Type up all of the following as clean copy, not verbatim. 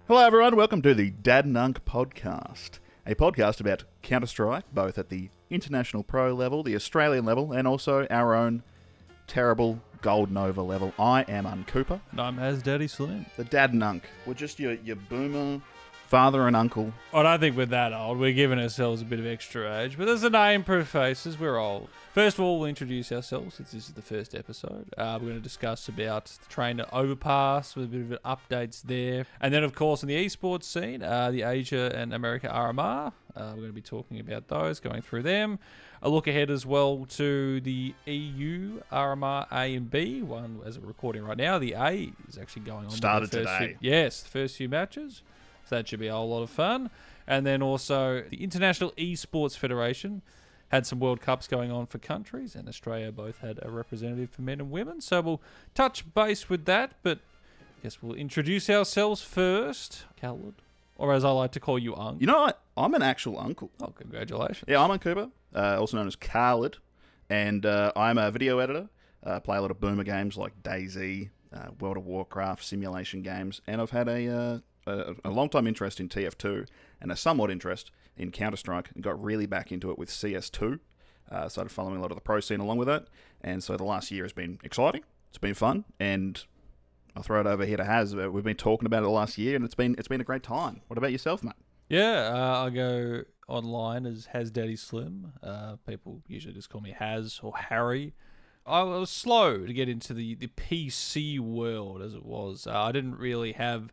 Hello everyone, welcome to the Dad and Unk podcast, a podcast about Counter-Strike, both at the international pro level, the Australian level, and also our own terrible Gold Nova level. I am Unk Cooper. And I'm Has Daddy Slim. The Dad and Unk. We're just your boomer father and uncle. I don't think we're that old. We're giving ourselves a bit of extra age, but there's a name proof faces. We're old. First of all, we'll introduce ourselves since this is the first episode. We're going to discuss about the trainer overpass with a bit of updates there. And then, of course, in the esports scene, the Asia and America RMR. We're going to be talking about those, going through them. A look ahead as well to the EU RMR A and B. One, as we're recording right now, the A is actually going on. Started today. Yes, the first few matches. So that should be a whole lot of fun. And then also the International Esports Federation had some World Cups going on for countries, and Australia both had a representative for men and women. So we'll touch base with that, but I guess we'll introduce ourselves first. Khaled, or as I like to call you, Unk. You know what? I'm an actual uncle. Oh, congratulations. Yeah, I'm Unk Cooper, also known as Khaled, and I'm a video editor. Play a lot of boomer games like DayZ, World of Warcraft, simulation games, and I've had a long-time interest in TF2 and a somewhat interest in Counter-Strike, and got really back into it with CS2. Started following a lot of the pro scene along with that, and so the last year has been exciting. It's been fun, and I'll throw it over here to Haz. We've been talking about it the last year, and it's been a great time. What about yourself, mate? Yeah, I go online as Has Daddy Slim. People usually just call me Haz or Harry. I was slow to get into the PC world as it was. I didn't really have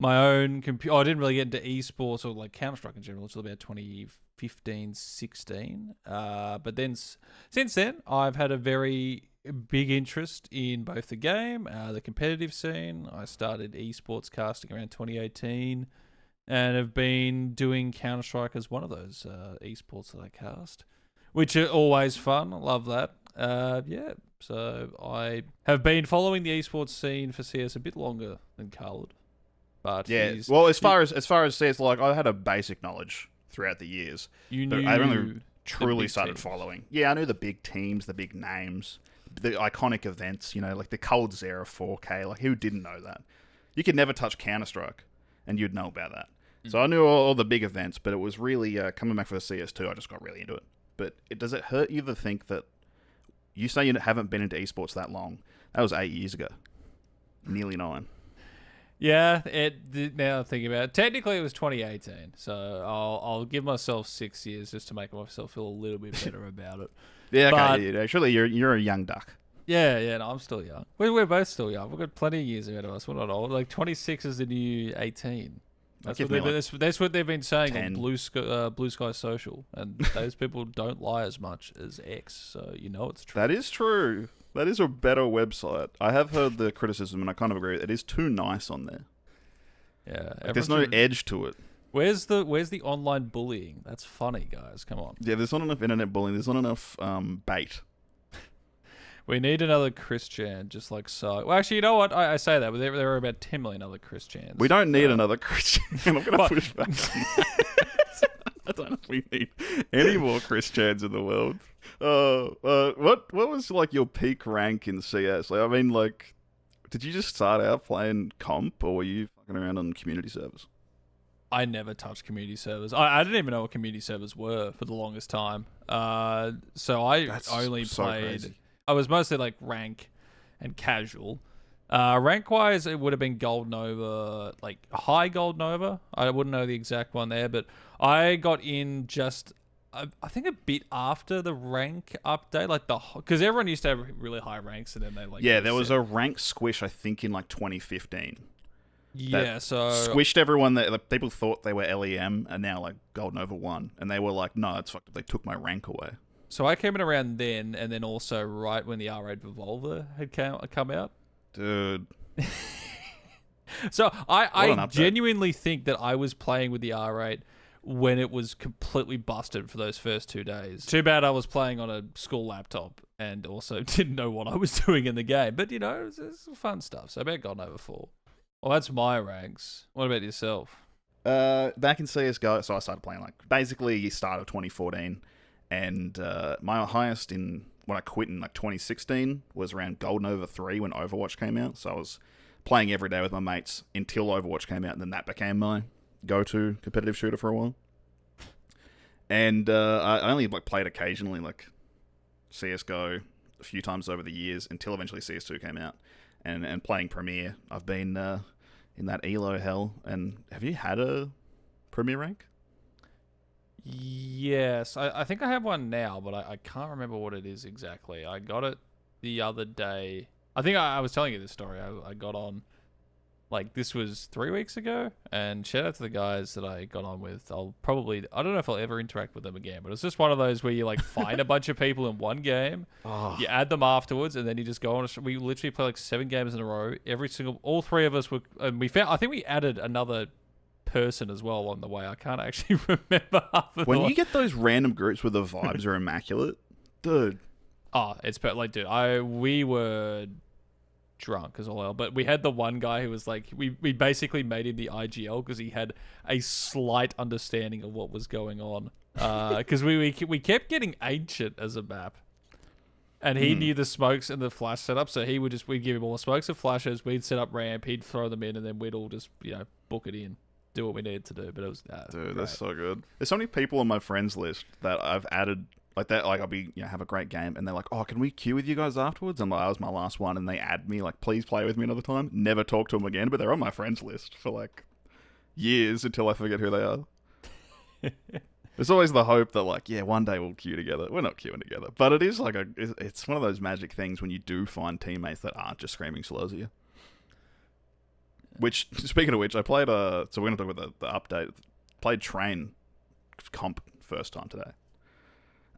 my own computer. I didn't really get into esports or like Counter-Strike in general until about 2015, 16. But then since then, I've had a very big interest in both the game, the competitive scene. I started esports casting around 2018 and have been doing Counter-Strike as one of those esports that I cast, which are always fun. I love that. So I have been following the esports scene for CS a bit longer than Khaled. But yeah, well, as far as CS, like I had a basic knowledge throughout the years. You knew I only truly started teams. following. Yeah, I knew the big teams, the big names, the iconic events. You know, like the Cold Zera 4K. Like who didn't know that? You could never touch Counter-Strike, and you'd know about that. So I knew all the big events, but it was really coming back for the CS2. I just got really into it. But does it hurt you to think that you say you haven't been into esports that long? That was 8 years ago, nearly 9. Yeah, now I'm thinking about it. Technically, it was 2018, so I'll give myself 6 years just to make myself feel a little bit better about it. Yeah, okay. Actually, you're a young duck. Yeah, no, I'm still young. We're both still young. We've got plenty of years ahead of us. We're not old. Like 26 is the new 18. That's what they've been saying 10. on Blue Sky Social, and those people don't lie as much as X, so you know it's true. That is true. That is a better website. I have heard the criticism, and I kind of agree. It is too nice on there. Yeah, like there's no edge to it. Where's the online bullying? That's funny, guys. Come on. Yeah, there's not enough internet bullying. There's not enough bait. We need another Chris Chan, just like so. Well, actually, you know what? I say that, but there are about 10 million other Chris Chans. We don't need another Chris Chan. I'm going to push back. I don't know if we need any more Chris Chans in the world. What was like your peak rank in CS? Like, I mean, like, did you just start out playing comp, or were you fucking around on community servers? I never touched community servers. I didn't even know what community servers were for the longest time. So I only played. Crazy. I was mostly like rank and casual. Rank wise, it would have been Gold Nova, like high Gold Nova. I wouldn't know the exact one there, but I got in just I think a bit after the rank update, like because everyone used to have really high ranks, and then they like there was a rank squish I think in like 2015. Yeah, so squished everyone that like, people thought they were LEM, and now like Gold Nova 1, and they were like, no, it's fucked up. They took my rank away. So I came in around then, and then also right when the R8 Revolver had come out. Dude. So I genuinely think that I was playing with the R8 when it was completely busted for those first 2 days. Too bad I was playing on a school laptop and also didn't know what I was doing in the game. But, you know, it's fun stuff. So I bet Gold Nova 4. Well, that's my ranks. What about yourself? Back in CSGO, so I started playing like basically start of 2014. And my highest when I quit in like 2016 was around Gold Nova 3 when Overwatch came out. So I was playing every day with my mates until Overwatch came out, and then that became my go-to competitive shooter for a while. And I only played occasionally, CS:GO a few times over the years until eventually CS2 came out. And playing Premier, I've been in that ELO hell. And have you had a Premier rank? Yes, I think I have one now, but I can't remember what it is exactly. I got it the other day. I think I was telling you this story. I got on, this was 3 weeks ago, and shout out to the guys that I got on with. I don't know if I'll ever interact with them again, but it's just one of those where you find a bunch of people in one game, you add them afterwards, and then you just go on. We literally play 7 games in a row. All 3 of us were, and I think we added another person as well on the way. I can't actually remember half of when you get those random groups where the vibes are immaculate, dude. Oh, it's dude. We were drunk as all hell, but we had the one guy who was we basically made him the IGL because he had a slight understanding of what was going on. Because we kept getting Ancient as a map, and he knew the smokes and the flash setup, so we'd give him all the smokes and flashes. We'd set up ramp, he'd throw them in, and then we'd all just book it in. Do what we needed to do, but it was dude, great. That's so good. There's so many people on my friends list that I've added that. I'll be have a great game, and they're like, "Oh, can we queue with you guys afterwards?" And that was my last one, and they add me please play with me another time. Never talk to them again, but they're on my friends list for years until I forget who they are. There's always the hope that one day we'll queue together. We're not queuing together, but it is it's one of those magic things when you do find teammates that aren't just screaming slows at you. Which, speaking of which, I played so we're going to talk about the update. Played Train comp first time today.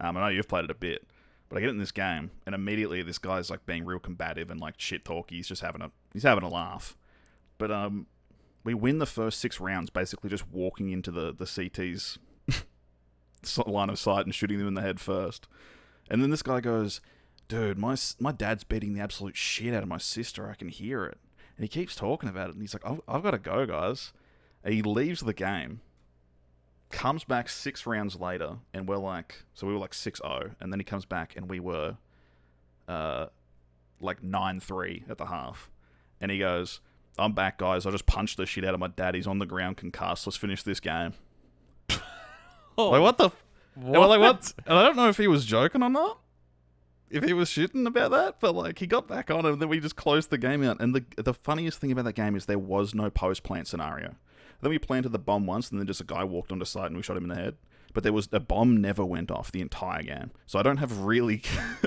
I know you've played it a bit, but I get in this game, and immediately this guy's being real combative and shit talky. He's just having a laugh. But we win the first 6 rounds basically just walking into the CT's line of sight and shooting them in the head first. And then this guy goes, "Dude, my dad's beating the absolute shit out of my sister. I can hear it." And he keeps talking about it, and he's like, I've got to go, guys. And he leaves the game, comes back 6 rounds later, and we were 6-0, and then he comes back, and we were 9-3 at the half. And he goes, "I'm back, guys. I just punched the shit out of my dad. He's on the ground, concussed. Let's finish this game." What the... What? And I don't know if he was joking or not. If he was shitting about that, but he got back on, and then we just closed the game out. And the funniest thing about that game is there was no post-plant scenario. Then we planted the bomb once, and then just a guy walked onto site and we shot him in the head. But a bomb never went off the entire game. So I don't have really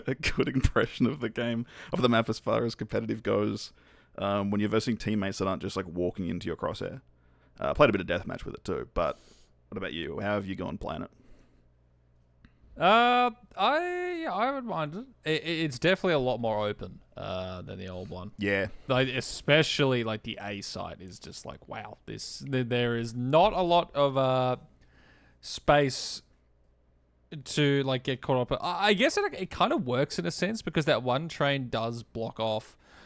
a good impression of the game, of the map as far as competitive goes, when you're versing teammates that aren't just walking into your crosshair. I played a bit of deathmatch with it too, but what about you? How have you gone playing it? I would mind it. It's definitely a lot more open than the old one. Yeah. Especially the A site is just wow. There is not a lot of space to get caught up. I guess it kind of works in a sense because that one train does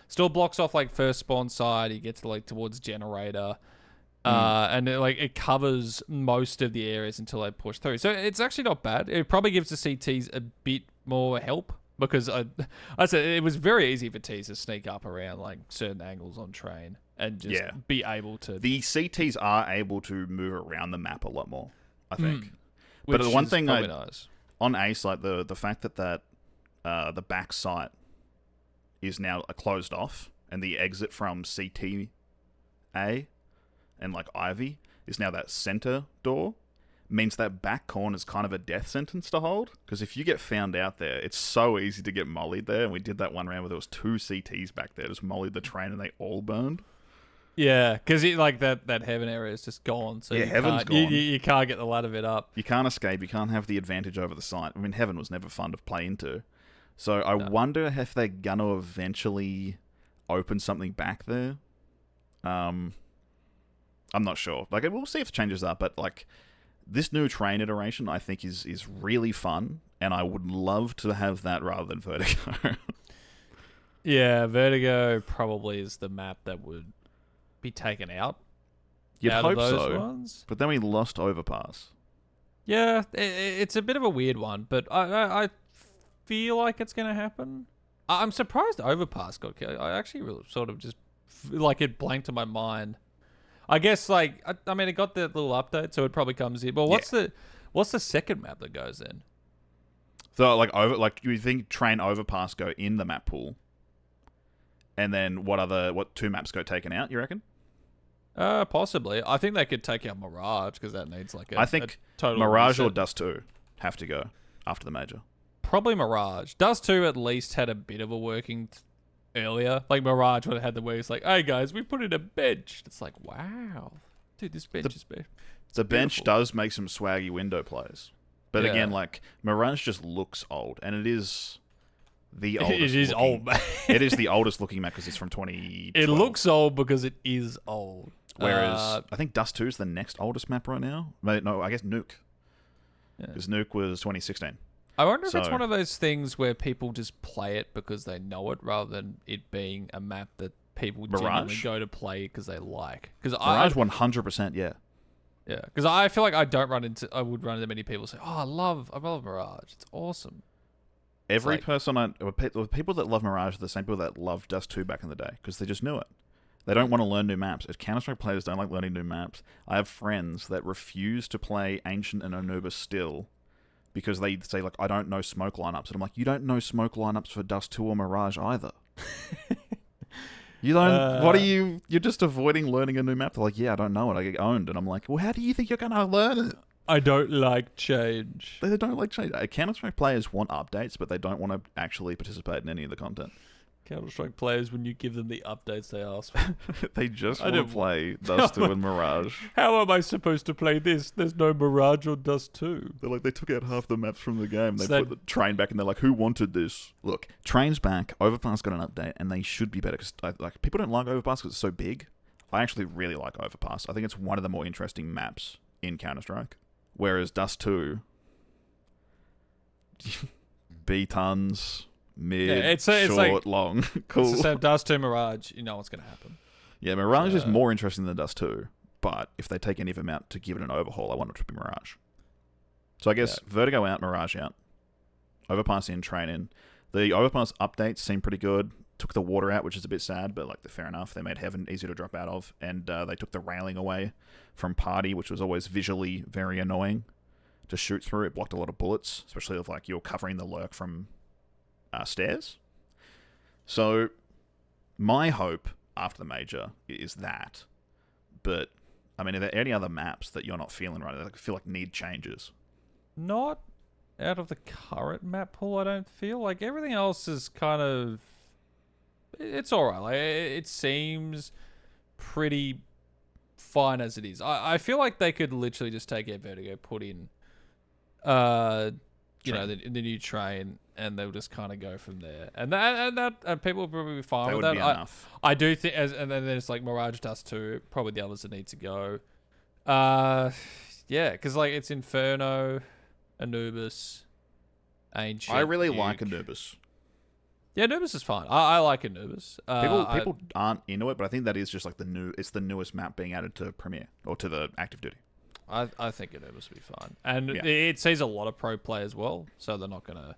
still blocks off first spawn side. You get to towards generator. And it covers most of the areas until they push through. So it's actually not bad. It probably gives the CTs a bit more help because I said it was very easy for Ts to sneak up around certain angles on train and just be able to. The CTs are able to move around the map a lot more, I think. But the one thing nice. On A site, the fact that the back site is now closed off and the exit from CT A and Ivy is now that center door, means that back corner is kind of a death sentence to hold. Because if you get found out there, it's so easy to get mollied there. And we did that one round where there was 2 CTs back there, just mollied the train and they all burned. Yeah, because that heaven area is just gone. So heaven's gone. You can't get the ladder bit up. You can't escape. You can't have the advantage over the site. I mean, heaven was never fun to play into. So I wonder if they're going to eventually open something back there. I'm not sure. We'll see if it changes up, but this new train iteration I think is really fun, and I would love to have that rather than Vertigo. Yeah, Vertigo probably is the map that would be taken out. You'd out hope of those so, ones. But then we lost Overpass. Yeah, it's a bit of a weird one, but I feel like it's going to happen. I'm surprised Overpass got killed. I actually really sort of just like it blanked in my mind. I guess like I mean it got the little update, so it probably comes in. But what's the second map that goes in? So like you think train overpass go in the map pool, and then what 2 maps go taken out? You reckon? Possibly. I think they could take out Mirage because that needs like I think a total Mirage reset. or Dust 2 have to go after the major. Probably Mirage. Dust 2 at least had a bit of a working earlier. Like Mirage would have had the where it's like, hey guys, we put in a bench. It's like, wow. Dude, this bench is big. The bench does make some swaggy window plays. But again, like, Mirage just looks old. And it is the oldest It is old, man. It is the oldest looking map because it's from 2012. It looks old because it is old. Whereas, I think Dust 2 is the next oldest map right now. No, I guess Nuke. Because Nuke was 2016. I wonder if it's one of those things where people just play it because they know it rather than it being a map that people genuinely go to play because they like. Mirage 100%, yeah. Yeah, because I feel like I would run into many people say, oh, I love Mirage. It's awesome. Every person, people that love Mirage are the same people that loved Dust 2 back in the day because they just knew it. They don't want to learn new maps. Counter-Strike players don't like learning new maps. I have friends that refuse to play Ancient and Anubis still because they say, like, I don't know smoke lineups. And I'm like, you don't know smoke lineups for Dust 2 or Mirage either. You don't... what are you... You're just avoiding learning a new map. They're like, yeah, I don't know it. I get owned. And I'm like, well, how do you think you're going to learn it? I don't like change. They don't like change. Counter-Strike players want updates, but they don't want to actually participate in any of the content. Counter-Strike players, when you give them the updates they ask for. They just want to play Dust 2 and Mirage. How am I supposed to play this? There's no Mirage or Dust 2. They're like, they took out half the maps from the game. They put the train back, and they're like, who wanted this? Look, train's back. Overpass got an update, and they should be better. Because like people don't like Overpass because it's so big. I actually really like Overpass. I think it's one of the more interesting maps in Counter-Strike. Whereas Dust 2... B-tons... Mid, short, long. Cool. It's the same Dust 2 Mirage. You know what's going to happen. Yeah, Mirage is more interesting than Dust 2. But if they take any of them out to give it an overhaul, I want it to be Mirage. So I guess Vertigo out, Mirage out. Overpass in, train in. The Overpass updates seem pretty good. Took the water out, which is a bit sad, but like fair enough. They made Heaven easy to drop out of. And they took the railing away from Party, which was always visually very annoying to shoot through. It blocked a lot of bullets, especially if like you're covering the lurk from... stairs. So my hope after the major is that, but I mean, are there any other maps that you're not feeling right? That feel like need changes? Not out of the current map pool. I don't feel like everything else is kind of. It's all right. Like it seems pretty fine as it is. I feel like they could literally just take out Vertigo, put in, you know, the new train. And they'll just kind of go from there, and people will probably be fine with that. Be enough. I do think, and then there's like Mirage, Dust 2, probably the others that need to go. Yeah, because like it's Inferno, Anubis, Ancient. I really Nuke. like Anubis. Yeah, Anubis is fine. I like Anubis. People aren't into it, but I think that is just like it's the newest map being added to Premiere or to the Active Duty. I think Anubis will be fine, and it sees a lot of pro play as well, so they're not gonna.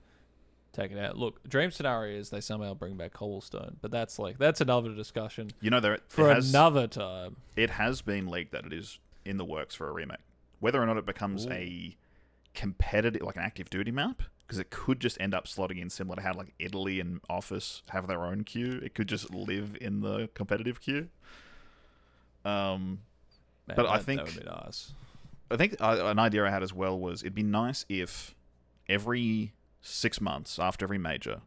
Take it out. Look, dream scenario is they somehow bring back Cobblestone, but that's another discussion. You know, another time. It has been leaked that it is in the works for a remake. Whether or not it becomes a competitive, like an active duty map, because it could just end up slotting in similar to how like Italy and Office have their own queue. It could just live in the competitive queue. Man, but I think that would be nice. I think an idea I had as well was it'd be nice if every 6 months after every major,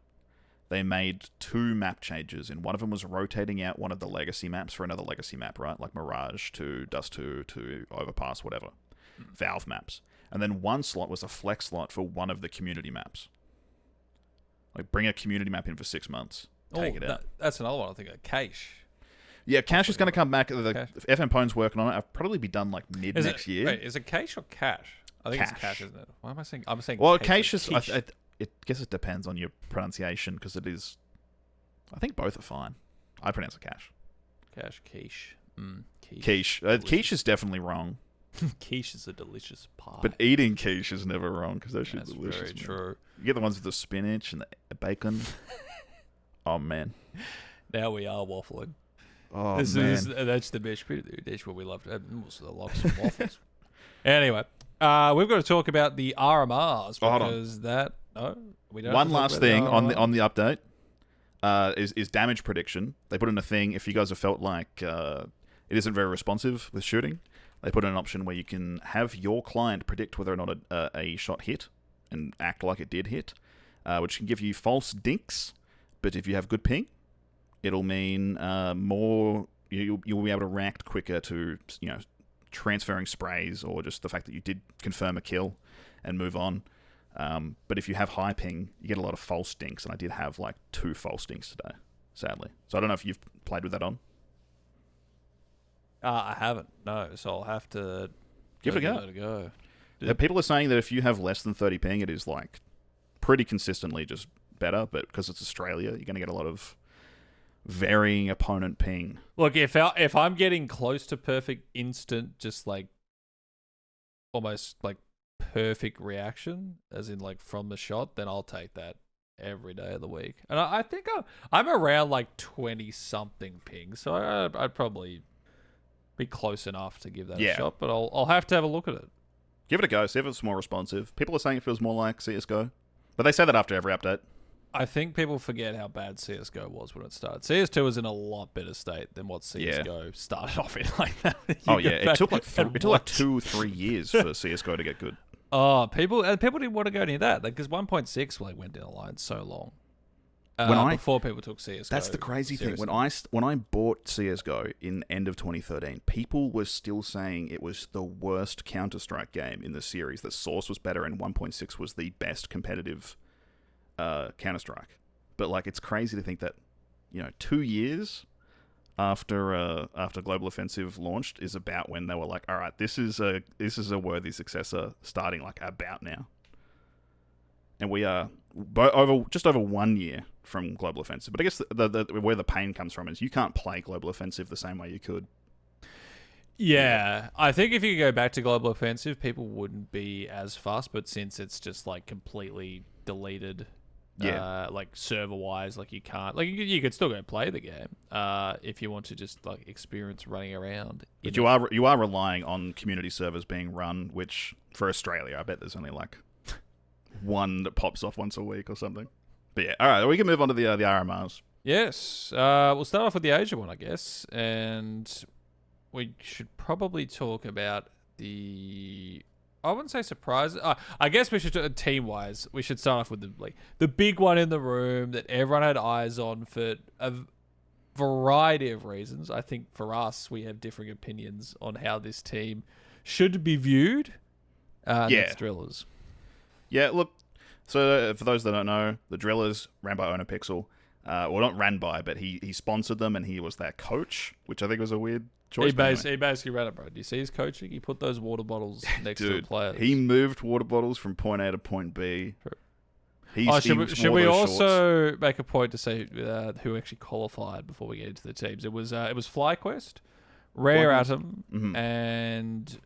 they made 2 map changes, and one of them was rotating out one of the legacy maps for another legacy map, right? Like Mirage to Dust 2 to Overpass, whatever. Valve maps. And then one slot was a flex slot for one of the community maps. Like, bring a community map in for 6 months. Take it out. That's another one, I think, Cache. Yeah, Cache is going to come back. The FM Pone's working on it. I'll probably be done like mid next year. Wait, is it Cache or Cache? I think it's Cache, isn't it? Why am I saying? I'm saying. Well, Cache is. I guess it depends on your pronunciation because it is. I think both are fine. I pronounce it Cache. Quiche. Quiche. Quiche is definitely wrong. Quiche is a delicious pie. But eating quiche is never wrong because those shit's delicious. Very true. You get the ones with the spinach and the bacon. Oh man. Now we are waffling. Oh, That's the best bit of the dish where we love to have lots of waffles. Anyway, we've got to talk about the RMRs because we don't. One last thing on the update is damage prediction. They put in a thing if you guys have felt like it isn't very responsive with shooting. They put in an option where you can have your client predict whether or not a shot hit and act like it did hit, which can give you false dinks. But if you have good ping, it'll mean more. You'll be able to react quicker to transferring sprays or just the fact that you did confirm a kill and move on. But if you have high ping, you get a lot of false dinks, and I did have like 2 false dinks today, sadly. So I don't know if you've played with that on. I haven't, no. So I'll have to give it a go. People are saying that if you have less than 30 ping, it is like pretty consistently just better. But because it's Australia, you're going to get a lot of varying opponent ping. Look, if I'm getting close to perfect instant, just like almost like perfect reaction, as in like from the shot, then I'll take that every day of the week. And I think I'm around like 20 something ping, so I'd probably be close enough to give that a shot. But I'll have to have a look at it. Give it a go. See if it's more responsive. People are saying it feels more like CS:GO, but they say that after every update. I think people forget how bad CS:GO was when it started. CS2 was in a lot better state than what CS:GO started off in like that. It took like 2-3 years for CS:GO to get good. Oh, people didn't want to go near that because 1.6 went down the line so long. Before people took CS:GO. That's the crazy seriously. thing. When I bought CS:GO in end of 2013, people were still saying it was the worst Counter-Strike game in the series. That Source was better and 1.6 was the best competitive Counter-Strike. But like, it's crazy to think that 2 years after Global Offensive launched is about when they were like, all right, this is a worthy successor starting like about now. And we are just over 1 year from Global Offensive. But I guess where the pain comes from is you can't play Global Offensive the same way you could. Yeah, I think if you go back to Global Offensive, people wouldn't be as fast. But since it's just like completely deleted, like server-wise, like you can't, like you could still go play the game if you want to just like experience running around. But you are relying on community servers being run, which for Australia, I bet there's only like one that pops off once a week or something. But yeah, all right, we can move on to the RMRs. Yes, we'll start off with the Asia one, I guess, and we should probably talk about I wouldn't say surprise. I guess we should team-wise. We should start off with the big one in the room that everyone had eyes on for a variety of reasons. I think for us, we have differing opinions on how this team should be viewed. That's Drillas. Yeah, look, so for those that don't know, the Drillas ran by Owner Pixel. Well, not ran by, but he sponsored them and he was their coach, which I think was a weird choice. He basically ran it, bro. Do you see his coaching? He put those water bottles next to the players. He moved water bottles from point A to point B. Should we also make a point to say who actually qualified before we get into the teams? It was FlyQuest, Rare Atom, and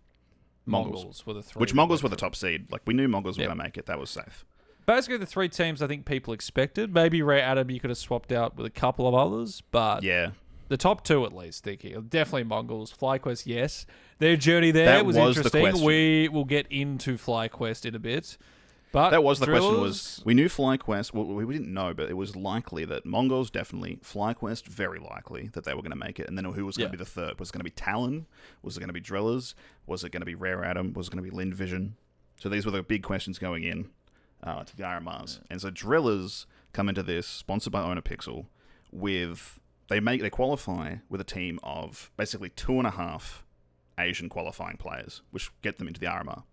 Mongols were the three. Which Mongols were the top seed. Like, we knew Mongols were going to make it. That was safe. Basically, the 3 teams I think people expected. Maybe Rare Atom you could have swapped out with a couple of others, but the top 2 at least, thinking. Definitely Mongols. FlyQuest, yes. Their journey there was interesting. We will get into FlyQuest in a bit. But that was the question. Was we knew FlyQuest? Well, we didn't know, but it was likely that Mongols definitely, FlyQuest very likely that they were going to make it. And then who was going to be the third? Was it going to be Talon? Was it going to be Drillas? Was it going to be Rare Atom? Was it going to be Lind Vision? So these were the big questions going in to the RMRs. And so Drillas come into this sponsored by Owner Pixel with they qualify with a team of basically 2.5 Asian qualifying players, which get them into the RMR.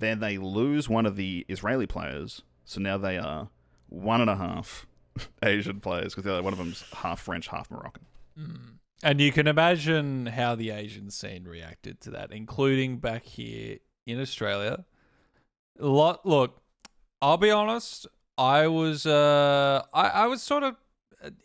Then they lose one of the Israeli players, so now they are 1.5 Asian players because one of them's half French, half Moroccan. And you can imagine how the Asian scene reacted to that, including back here in Australia. Look, I'll be honest, I was sort of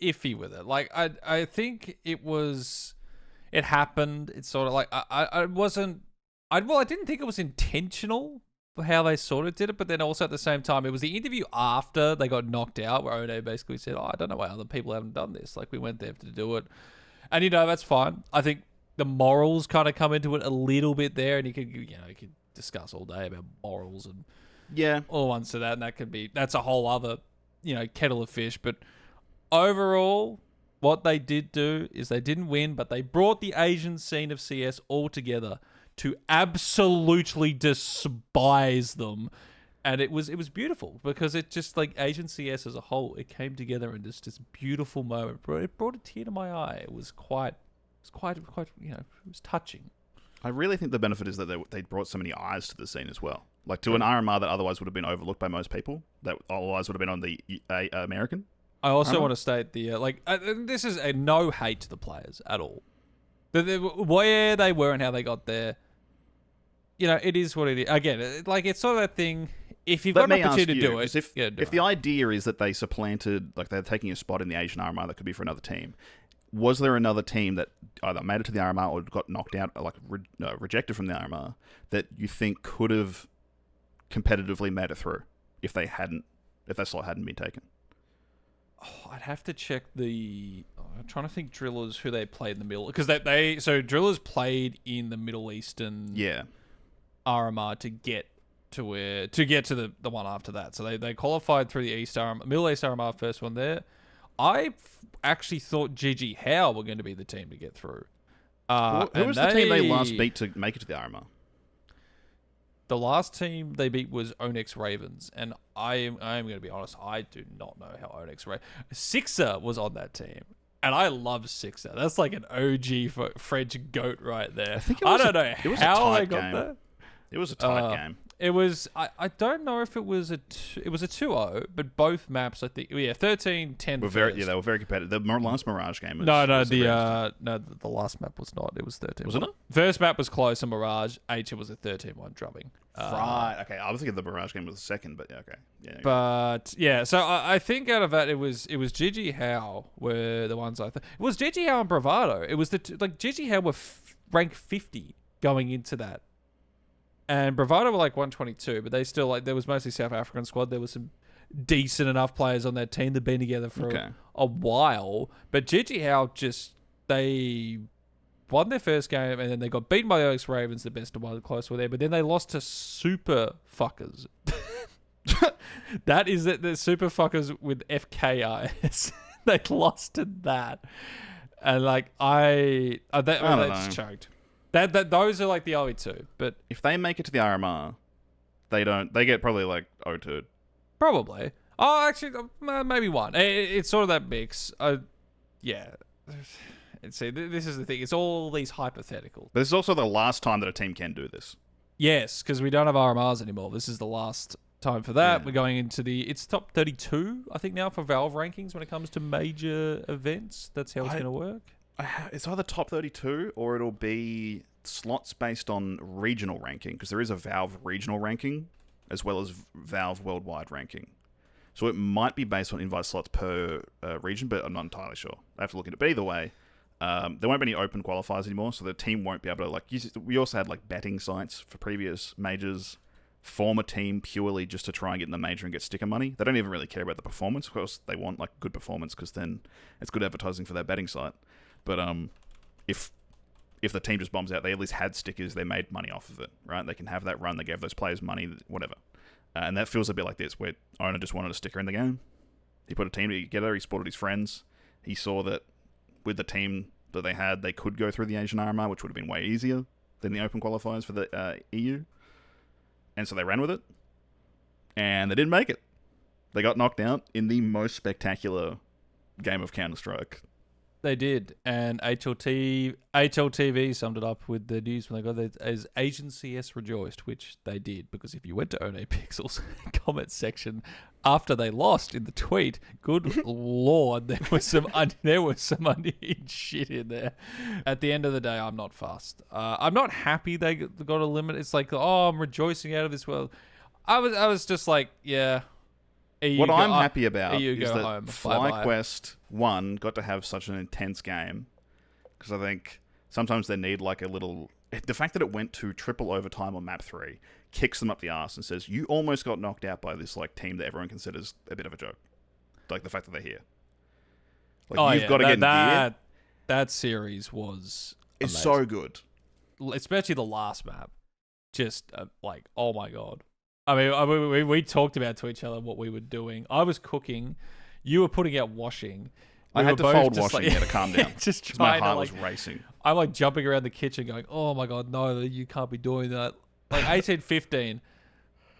iffy with it. Like I think it happened. It's sort of like I didn't think it was intentional how they sort of did it, but then also at the same time, it was the interview after they got knocked out where One basically said, I don't know why other people haven't done this. Like, we went there to do it. And, that's fine. I think the morals kind of come into it a little bit there, and you could discuss all day about morals and all ones to that, and that's a whole other, kettle of fish. But overall, what they did do is they didn't win, but they brought the Asian scene of CS all together to absolutely despise them. And it was beautiful because it just, like, Asian CS as a whole, it came together in this beautiful moment. It brought a tear to my eye. It was quite, it was touching. I really think the benefit is that they brought so many eyes to the scene as well. Like, to an RMR that otherwise would have been overlooked by most people, that otherwise would have been on the American. I also want to state this is a no hate to the players at all. Where they were and how they got there, it is what it is. Again, it's sort of that thing. If you've got an opportunity to do it, if the idea is that they supplanted, like, they're taking a spot in the Asian RMR that could be for another team, was there another team that either made it to the RMR or got knocked out, like rejected from the RMR, that you think could have competitively made it through if that slot hadn't been taken? Oh, I'd have to check I'm trying to think Drillas who they played in the middle, because so Drillas played in the Middle Eastern RMR to get to the one after that. So they qualified through the Middle East RMR first one there. I actually thought GG Howe were going to be the team to get through. Who was the team they last beat to make it to the RMR? The last team they beat was Onyx Ravens, and I am going to be honest, I do not know how Onyx Sixer was on that team, and I love Sixer. That's like an OG for French goat right there. I don't know how they got there. It was a tight game. It was. I don't know if it was a 2-0, but both maps, I think, 13-10. They were very competitive. The last Mirage game was the last map was not. It was 13. Wasn't it? First map was close on Mirage. H was a 13-1 drubbing. Right. Okay. I was thinking the Mirage game was the second, but okay. Yeah. Okay. But yeah, so I think out of that, it was GG Howe were the ones I thought. It was GG Howe and Bravado. It was GG Howe were ranked 50 going into that. And Bravado were 122, but they still, there was mostly South African squad. There was some decent enough players on that team that'd been together for a while. But GG Howe they won their first game, and then they got beaten by the Onyx Ravens, the best of one, the close were there. But then they lost to Super Fuckers. That is the Super Fuckers with FKIS. They lost to that. And that's choked. Those are the only two, but if they make it to the RMR, they get probably 0-2. Probably. Oh, actually, maybe one. It's sort of that mix. Yeah. See, this is the thing. It's all these hypotheticals. But this is also the last time that a team can do this. Yes, because we don't have RMRs anymore. This is the last time for that. Yeah. We're going into it's top 32, I think, now for Valve rankings when it comes to major events. That's how it's going to work. It's either top 32 or it'll be slots based on regional ranking, because there is a Valve regional ranking as well as Valve worldwide ranking. So it might be based on invite slots per region, but I'm not entirely sure. I have to look at it. But either way, there won't be any open qualifiers anymore, so the team won't be able to use. We also had betting sites for previous majors. Form a team purely just to try and get in the major and get sticker money. They don't even really care about the performance. Of course, they want good performance, because then it's good advertising for their betting site. But if the team just bombs out, they at least had stickers. They made money off of it, right? They can have that run. They gave those players money, whatever. And that feels a bit like this, where owner just wanted a sticker in the game. He put a team together. He supported his friends. He saw that with the team that they had, they could go through the Asian RMR, which would have been way easier than the open qualifiers for the EU. And so they ran with it. And they didn't make it. They got knocked out in the most spectacular game of Counter-Strike. They did, and HLTV summed it up with the news when they got it as Asian CS rejoiced, which they did, because if you went to One Pixels comment section after they lost in the tweet, good lord, there was some unhinged shit in there. At the end of the day, I'm not fussed. I'm not happy they got a limit. It's I'm rejoicing out of this world. I was just yeah. What I'm happy about is that FlyQuest 1 got to have such an intense game, because I think sometimes they need a little... The fact that it went to triple overtime on map 3 kicks them up the arse and says, you almost got knocked out by this team that everyone considers a bit of a joke. The fact that they're here. You've got to get in gear. that series was It's amazing. so good. Especially the last map. Just like, oh my God. I mean, we talked about to each other what we were doing. I was cooking. You were putting out washing. I had to fold washing like, to calm down. Just Because my trying heart to like, was racing. I'm like jumping around the kitchen going, oh my God, no, you can't be doing that. Like 18-15,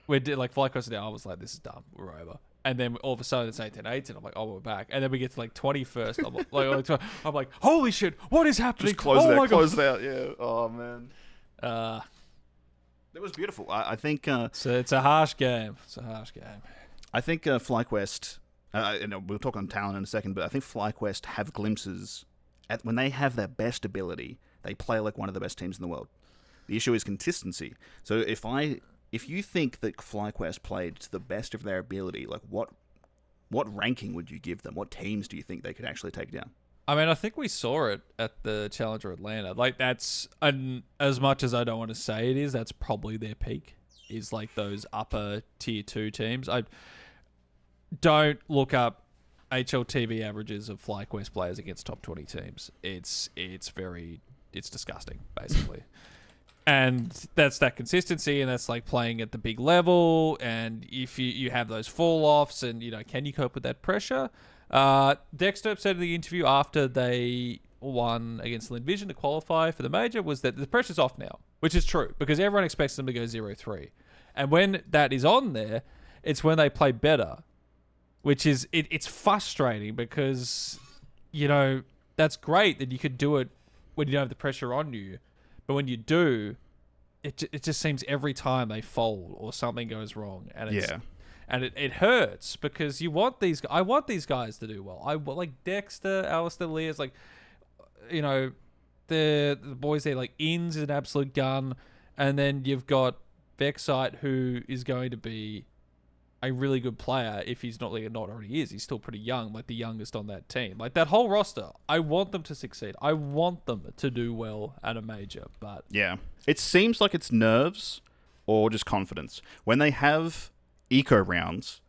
we did like FlyQuest now. I was like, this is done. We're over. And then all of a sudden it's 18-18. I'm like, oh, we're back. And then we get to like 21st. I'm like, holy shit, what is happening? Just close oh it my out, God. close it out. Yeah. Oh, man. It was beautiful. I think... So it's a harsh game. I think FlyQuest... we'll talk on talent in a second, but I think FlyQuest have glimpses... when they have their best ability, they play like one of the best teams in the world. The issue is consistency. So if you think that FlyQuest played to the best of their ability, like what ranking would you give them? What teams do you think they could actually take down? I mean, I think we saw it at the Challenger Atlanta. Like, that's, as much as I don't want to say it is, that's probably their peak, is like those upper tier 2 teams. I don't look up HLTV averages of FlyQuest players against top 20 teams. It's disgusting, basically. And that's that consistency, and that's like playing at the big level. And if you have those fall offs, and can you cope with that pressure? Dexter said in the interview after they won against Lin Vision to qualify for the major was that the pressure's off now, which is true because everyone expects them to go 0-3. And when that is on there, it's when they play better, which is it's frustrating because that's great that you could do it when you don't have the pressure on you. But when you do, it just seems every time they fold or something goes wrong, and it hurts because I want these guys to do well. I want like Dexter, Alistair, Lears, like the boys there, like Inns is an absolute gun, and then you've got Vexite, who is going to be a really good player if he's not already is. He's still pretty young, like the youngest on that team. Like that whole roster, I want them to succeed. I want them to do well at a major, but... Yeah. It seems like it's nerves or just confidence. When they have eco rounds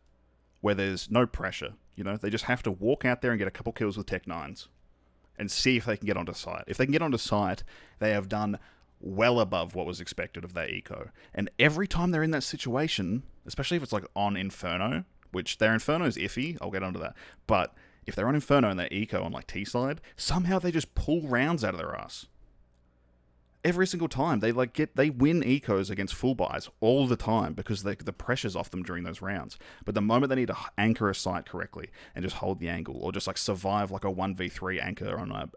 where there's no pressure, they just have to walk out there and get a couple kills with Tech 9s and see if they can get onto site. If they can get onto site, they have done well above what was expected of their eco. And every time they're in that situation, especially if it's like on Inferno, which their Inferno is iffy, I'll get onto that, but if they're on Inferno and their eco on like T-side, somehow they just pull rounds out of their ass. Every single time they win ecos against full buys all the time because the pressure's off them during those rounds. But the moment they need to anchor a site correctly and just hold the angle, or just like survive like a 1v3 anchor on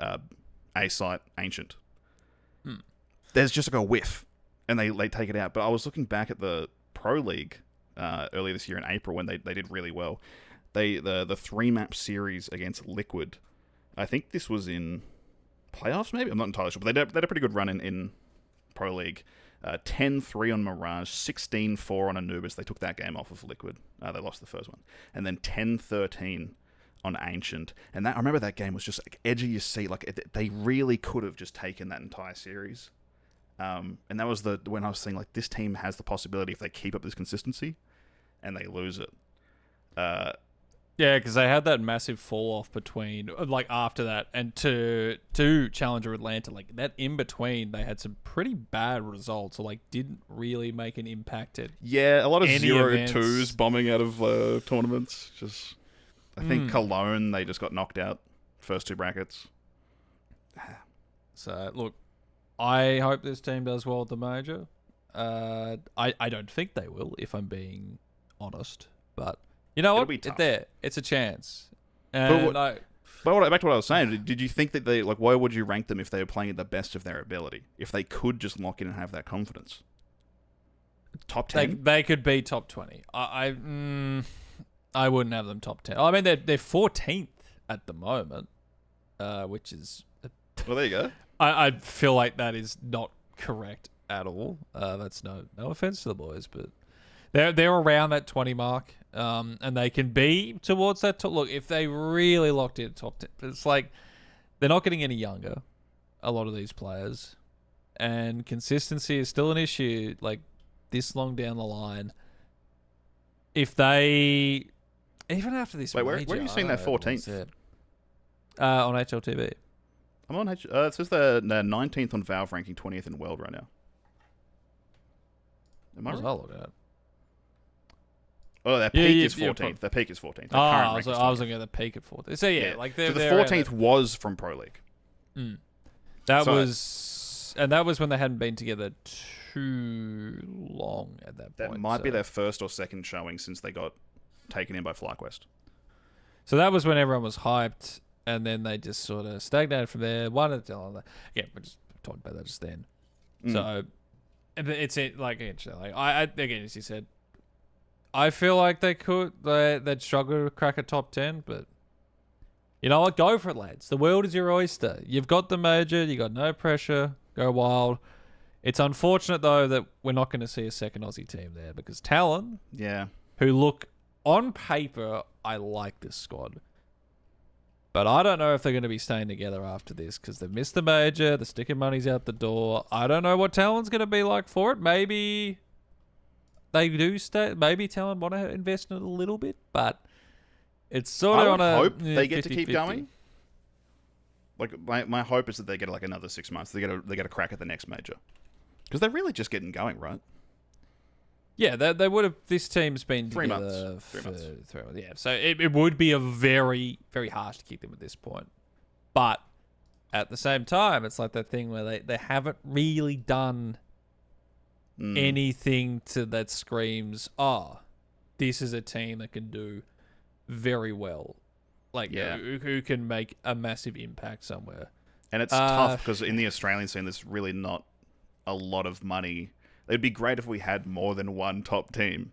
a site ancient, there's just like a whiff, and they take it out. But I was looking back at the Pro League earlier this year in April when they did really well. The 3-map series against Liquid, I think this was in playoffs maybe? I'm not entirely sure, but they had a pretty good run in Pro League. 10-3 on Mirage, 16-4 on Anubis. They took that game off of Liquid. They lost the first one. And then 10-13 on Ancient. And I remember that game was just like edge of your seat. Like they really could have just taken that entire series. And that was when I was saying like this team has the possibility if they keep up this consistency and they lose it. Yeah, because they had that massive fall off between like after that and to Challenger Atlanta, like that in between they had some pretty bad results, or like didn't really make an impact at a lot of any 0-2s bombing out of tournaments. Just I think Cologne, they just got knocked out first 2 brackets. So look, I hope this team does well at the major. I don't think they will, if I'm being honest. But you know what? It's a chance. But back to what I was saying, did you think that why would you rank them if they were playing at the best of their ability? If they could just lock in and have that confidence? Top 10? They could be top 20. I wouldn't have them top 10. I mean, they're 14th at the moment, which is... Well, there you go. I feel like that is not correct at all. That's no offense to the boys, but they're around that 20 mark, and they can be towards that top. Look, if they really locked in top 10, it's like they're not getting any younger, a lot of these players, and consistency is still an issue. Like this long down the line, if they even after this, wait, where are you seeing that 14th? On HLTV. I'm on it says the 19th on Valve ranking, 20th in world right now. Am I What was right? I looking at? Oh, their peak is 14th. Their peak is 14th. Their current I rank was is looking at the peak at 14th. So yeah, like they're so the they're 14th was from Pro League. That So- was when they hadn't been together too long at that point. That might be their first or second showing since they got taken in by FlyQuest. So that was when everyone was hyped, and then they just sort of stagnated from there. One at the other. Yeah, we just talked about that just then. So it's like I again, as you said, I feel like they'd struggle to crack a top 10, but you know what? Go for it, lads. The world is your oyster. You've got the major. You got no pressure. Go wild. It's unfortunate though that we're not going to see a second Aussie team there because Talon, who look on paper, I like this squad. But I don't know if they're going to be staying together after this because they've missed the major. The sticker money's out the door. I don't know what Talon's going to be like for it. Maybe they do stay. Maybe Talon want to invest in it a little bit, but it's sort of on a hope they get to keep 50-50. going. Like my hope is that they get like another 6 months. They get a crack at the next major because they're really just getting going, right? Yeah, they would have. This team's been 3 together months. for 3 months. 3 months. Yeah, so it would be a very, very harsh to kick them at this point. But at the same time, it's like that thing where they haven't really done anything that screams, this is a team that can do very well. Like, who can make a massive impact somewhere. And it's tough because in the Australian scene, there's really not a lot of money. It'd be great if we had more than one top team.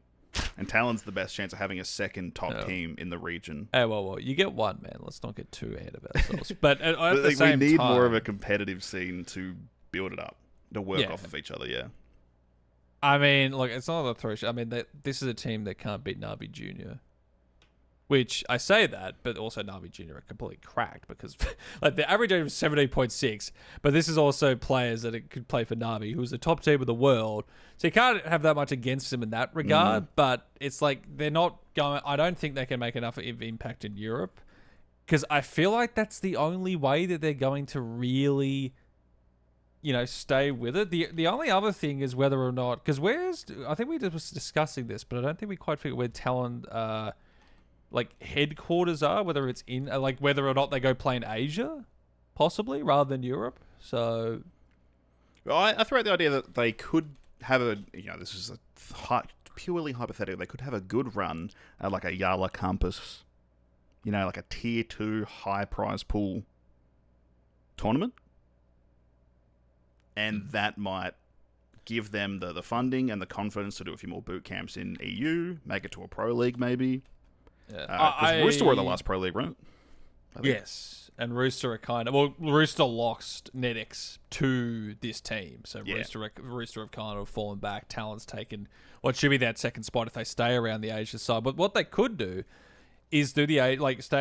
And Talon's the best chance of having a second top team in the region. Hey, well, you get one, man. Let's not get too ahead of ourselves. But at the same time... We need more of a competitive scene to build it up, to work off of each other, I mean, look, it's not a throw shot. I mean, this is a team that can't beat Navi Jr. Which, I say that, but also Navi Jr. are completely cracked because like the average rating was 17.6, but this is also players that could play for Navi, who's the top team of the world. So you can't have that much against them in that regard, but it's like they're not going... I don't think they can make enough of impact in Europe because I feel like that's the only way that they're going to really... stay with it. The only other thing is whether or not... Because I think we was discussing this, but I don't think we quite figured where Talon... headquarters are, whether it's in... whether or not they go play in Asia, possibly, rather than Europe. So... Well, I throw out the idea that they could have a... this is purely hypothetical. They could have a good run at like a Yala Campus, like a tier 2 high prize pool tournament. And that might give them the funding and the confidence to do a few more boot camps in EU, make it to a pro league maybe. Because Rooster were the last pro league, right? Yes. And Rooster are kind of... Well, Rooster lost NetX to this team. So Rooster have kind of fallen back. Talon's taken what should be that second spot if they stay around the Asia side. But what they could do is stay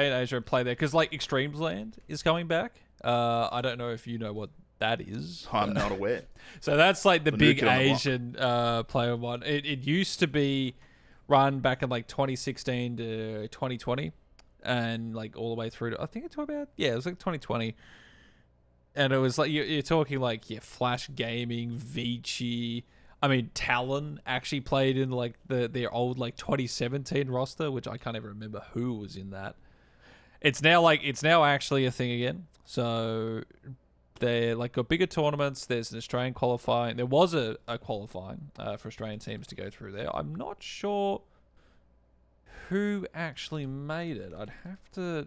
in Asia and play there. Because Extremes Land is coming back. I don't know if you know what that is. I'm not aware. So that's like the big Asian player one. It used to be run back in 2016 to 2020 and all the way through to, I think it's about, it was 2020. And it was you're talking Flash Gaming, Vici. I mean, Talon actually played in their old 2017 roster, which I can't even remember who was in that. It's now actually a thing again. So they're got bigger tournaments. There's an Australian qualifying. There was a qualifying for Australian teams to go through there. I'm not sure who actually made it. I'd have to...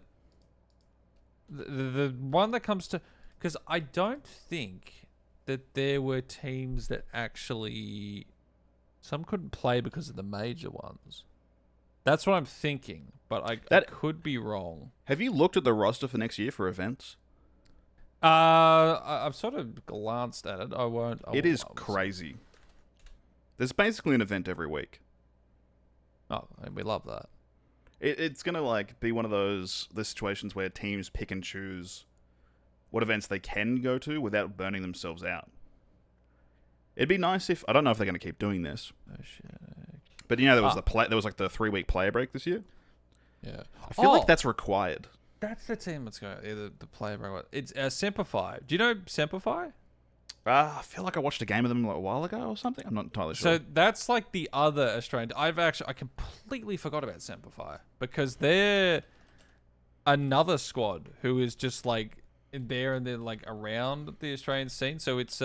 The one that comes to... Because I don't think that there were teams that actually... Some couldn't play because of the major ones. That's what I'm thinking, but I could be wrong. Have you looked at the roster for next year for events? I've sort of glanced at it. I won't. It is crazy. There's basically an event every week. Oh, and we love that. It's gonna be one of the situations where teams pick and choose what events they can go to without burning themselves out. It'd be nice if... I don't know if they're going to keep doing this. Oh, shit. But there was the 3-week player break this year. Yeah. I feel like that's required. That's the team that's going to the player very well. It's Simplify. Do you know Simplify? I feel like I watched a game of them a while ago or something. I'm not entirely sure. So that's like the other Australian. I completely forgot about Simplify because they're another squad who is just like there and then like around the Australian scene. So it's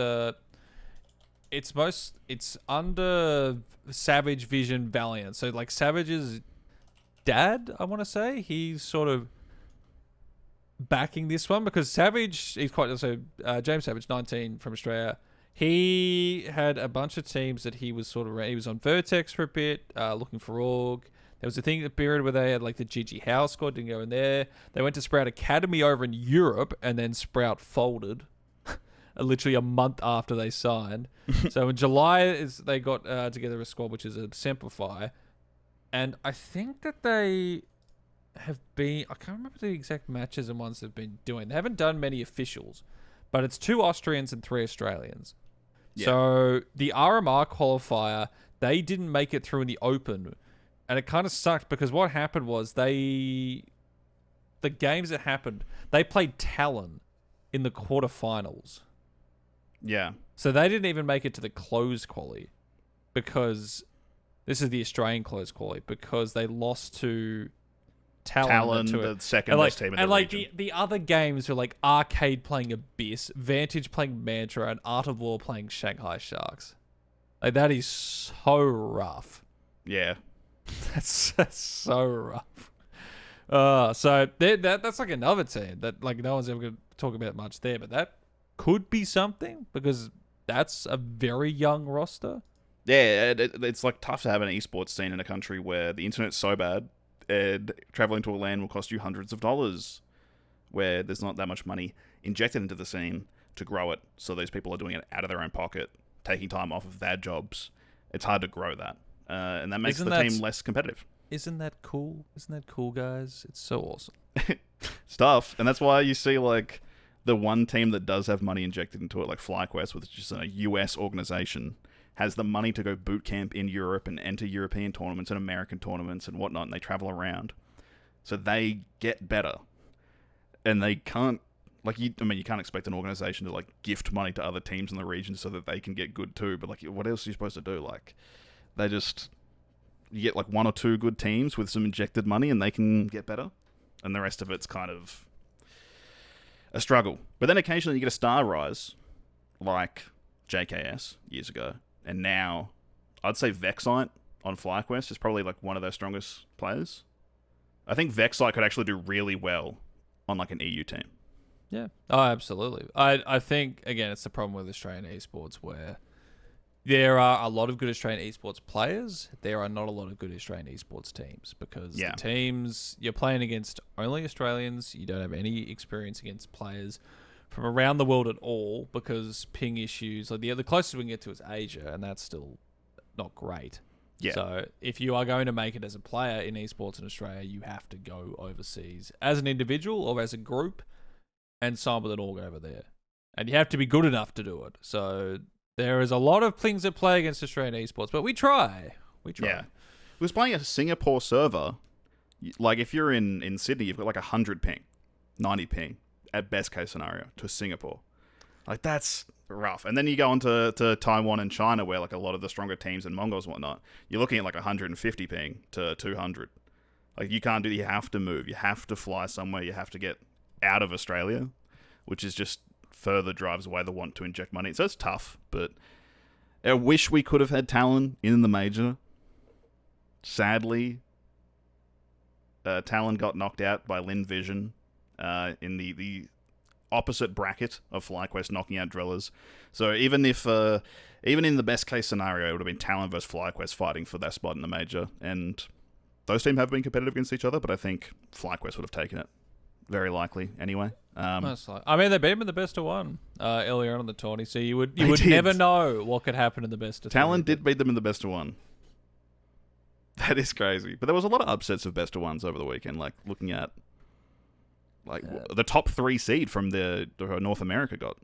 under Savage Vision Valiant. So like Savage's dad, I want to say, he's sort of backing this one because Savage, he's quite James Savage, 19 from Australia. He had a bunch of teams that he was he was on Vertex for a bit, looking for org. There was a thing at the period where they had like the Gigi Howe squad, didn't go in there. They went to Sprout Academy over in Europe, and then Sprout folded literally a month after they signed. So in July they got together a squad which is a Simplify, and I think that they have been, I can't remember the exact matches and ones they've been doing. They haven't done many officials, but it's 2 Austrians and 3 Australians. Yeah. So the RMR qualifier, they didn't make it through in the open, and it kind of sucked because what happened was the games that happened, they played Talon in the quarterfinals. Yeah. So they didn't even make it to the closed quali because this is the Australian closed quali because they lost to Talon, the second best team in the region. The other games were like Arcade playing Abyss, Vantage playing Mantra, and Art of War playing Shanghai Sharks. Like that is so rough. Yeah, that's so rough. So that's like another team that like no one's ever going to talk about much there, but that could be something because that's a very young roster. Yeah, it's like tough to have an esports scene in a country where the internet's so bad. And traveling to a LAN will cost you hundreds of dollars, where there's not that much money injected into the scene to grow it. So those people are doing it out of their own pocket, taking time off of their jobs. It's hard to grow that, and that makes the team less competitive. Isn't that cool? Isn't that cool, guys? It's so awesome. Stuff, and that's why you see like the one team that does have money injected into it, like FlyQuest, which is just a US organization, has the money to go boot camp in Europe and enter European tournaments and American tournaments and whatnot, and they travel around. So they get better. And they can't, you can't expect an organization to, like, gift money to other teams in the region so that they can get good too, but, like, what else are you supposed to do? Like, you get, like, 1 or 2 good teams with some injected money and they can get better, and the rest of it's kind of a struggle. But then occasionally you get a star rise, like JKS years ago. And now, I'd say Vexite on FlyQuest is probably like one of their strongest players. I think Vexite could actually do really well on like an EU team. Yeah. Oh, absolutely. I think, again, it's the problem with Australian esports where there are a lot of good Australian esports players. There are not a lot of good Australian esports teams because the teams, you're playing against only Australians. You don't have any experience against players from around the world at all because ping issues, like the closest we can get to is Asia, and that's still not great. Yeah. So if you are going to make it as a player in esports in Australia, you have to go overseas as an individual or as a group and sign with an org over there. And you have to be good enough to do it. So there is a lot of things that play against Australian esports, but we try. Yeah. We was playing a Singapore server. Like if you're in Sydney, you've got like 100 ping, 90 ping. At best case scenario to Singapore. Like that's rough. And then you go on to Taiwan and China where like a lot of the stronger teams and Mongols and whatnot, you're looking at like 150 ping to 200. Like you can't do that. You have to move. You have to fly somewhere. You have to get out of Australia, which is just further drives away the want to inject money. So it's tough, but I wish we could have had Talon in the major. Sadly, Talon got knocked out by Lin Vision. In the opposite bracket of FlyQuest knocking out Drillas. So even in the best case scenario, it would have been Talon versus FlyQuest fighting for that spot in the major. And those teams have been competitive against each other, but I think FlyQuest would have taken it. Very likely, anyway. I mean, they beat him in the best of 1 earlier on in the tourney, so you would never know what could happen in the best of 3. Talon did beat them in the best of 1. That is crazy. But there was a lot of upsets of best of 1s over the weekend, like looking at the top 3 seed from the North America got.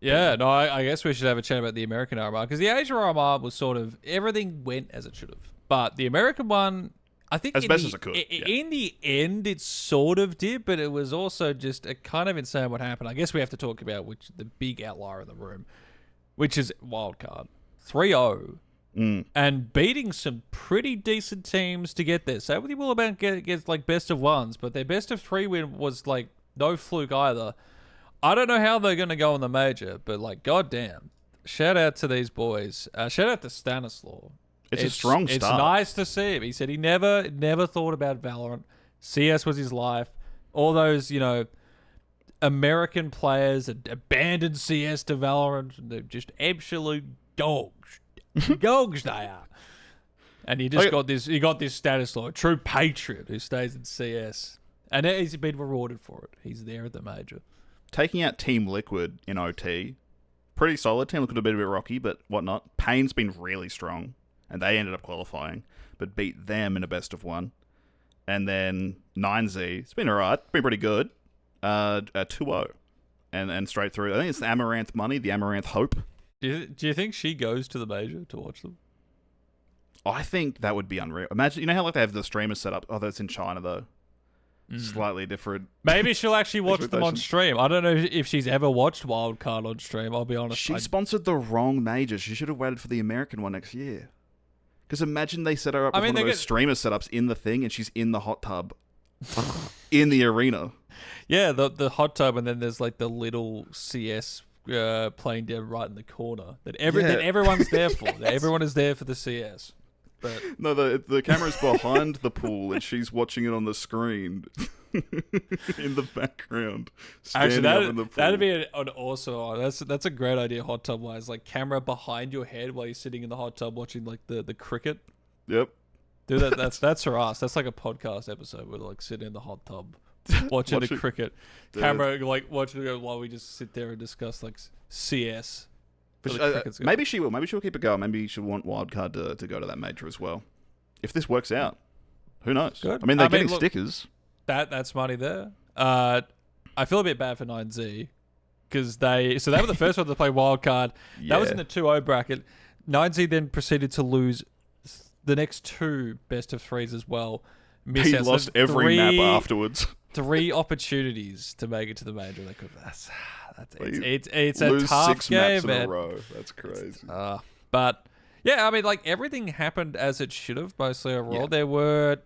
Yeah, no, I guess we should have a chat about the American RMR because the Asian RMR was sort of everything went as it should have, but the American one, I think as best as it could. In the end, it sort of did, but it was also just kind of insane what happened. I guess we have to talk about the big outlier in the room, which is Wildcard. 3-0. And beating some pretty decent teams to get there. Say what you will about get like best of ones, but their best of 3 win was like no fluke either. I don't know how they're going to go in the major, but like, goddamn. Shout out to these boys. Shout out to Stanislaw. It's a strong start. It's nice to see him. He said he never thought about Valorant. CS was his life. All those, American players abandoned CS to Valorant. They're just absolute dogs. Dogs they are. And he got this status law, a true patriot who stays in CS. And he's been rewarded for it. He's there at the major. Taking out Team Liquid in OT, pretty solid. Team Liquid a bit rocky, but whatnot. Pain's been really strong. And they ended up qualifying, but beat them in a best of 1. And then 9Z, it's been alright, been pretty good. 2-0. And straight through. I think it's the Amaranth money, the Amaranth hope. Do you think she goes to the major to watch them? I think that would be unreal. Imagine, how like they have the streamers set up? Oh, that's in China though. Slightly different. Maybe she'll actually watch them on stream. I don't know if she's ever watched Wildcard on stream, I'll be honest. She sponsored the wrong major. She should have waited for the American one next year. Because imagine they set her up with one of those streamer setups in the thing and she's in the hot tub in the arena. Yeah, the hot tub, and then there's like the little CS playing down right in the corner that everyone's there for. Yes. Everyone is there for the CS. But no, the camera's behind the pool and she's watching it on the screen in the background. Actually, that'd be an awesome. That's a great idea, hot tub wise. Like camera behind your head while you're sitting in the hot tub watching like the cricket. Yep. Dude, that's for us. That's like a podcast episode. We're like sitting in the hot tub watching the cricket. Dude. Camera like watching it while we just sit there and discuss like CS. But maybe she will. Maybe she'll keep it going. Maybe she'll want Wildcard to go to that major as well. If this works out, who knows? Good. I mean, they're getting stickers. That's money there. I feel a bit bad for 9Z because they were the first one to play Wildcard. Yeah. That was in the 2-0 bracket. 9Z then proceeded to lose the next 2 best of 3s as well. He lost every map afterwards. 3 opportunities to make it to the major. They could. It's a tough 6 game, maps man. in a row. That's crazy. But yeah, I mean, like everything happened as it should have. Mostly overall, there were,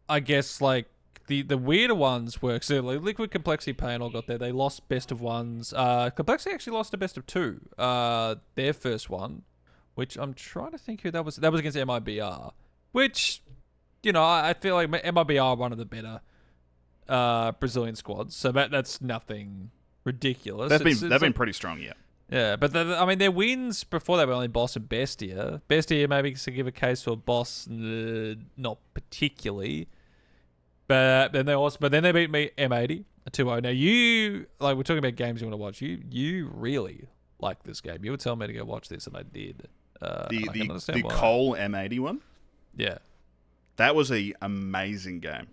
I guess, like the weirder ones were. So like Liquid, Complexity, Pain all got there. They lost best of 1s. Complexity actually lost a best of 2. Their first one, which I'm trying to think who that was. That was against MIBR, which I feel like MIBR are one of the better Brazilian squads. So that's nothing ridiculous. They've been pretty strong, yeah. Yeah, but their wins before that were only Boss and Bestia. Bestia maybe to give a case for Boss, not particularly. But then they beat me M80 2-0. Now we're talking about games you want to watch. You really like this game. You were telling me to go watch this, and I did. The Cole M80 one. Yeah, that was an amazing game.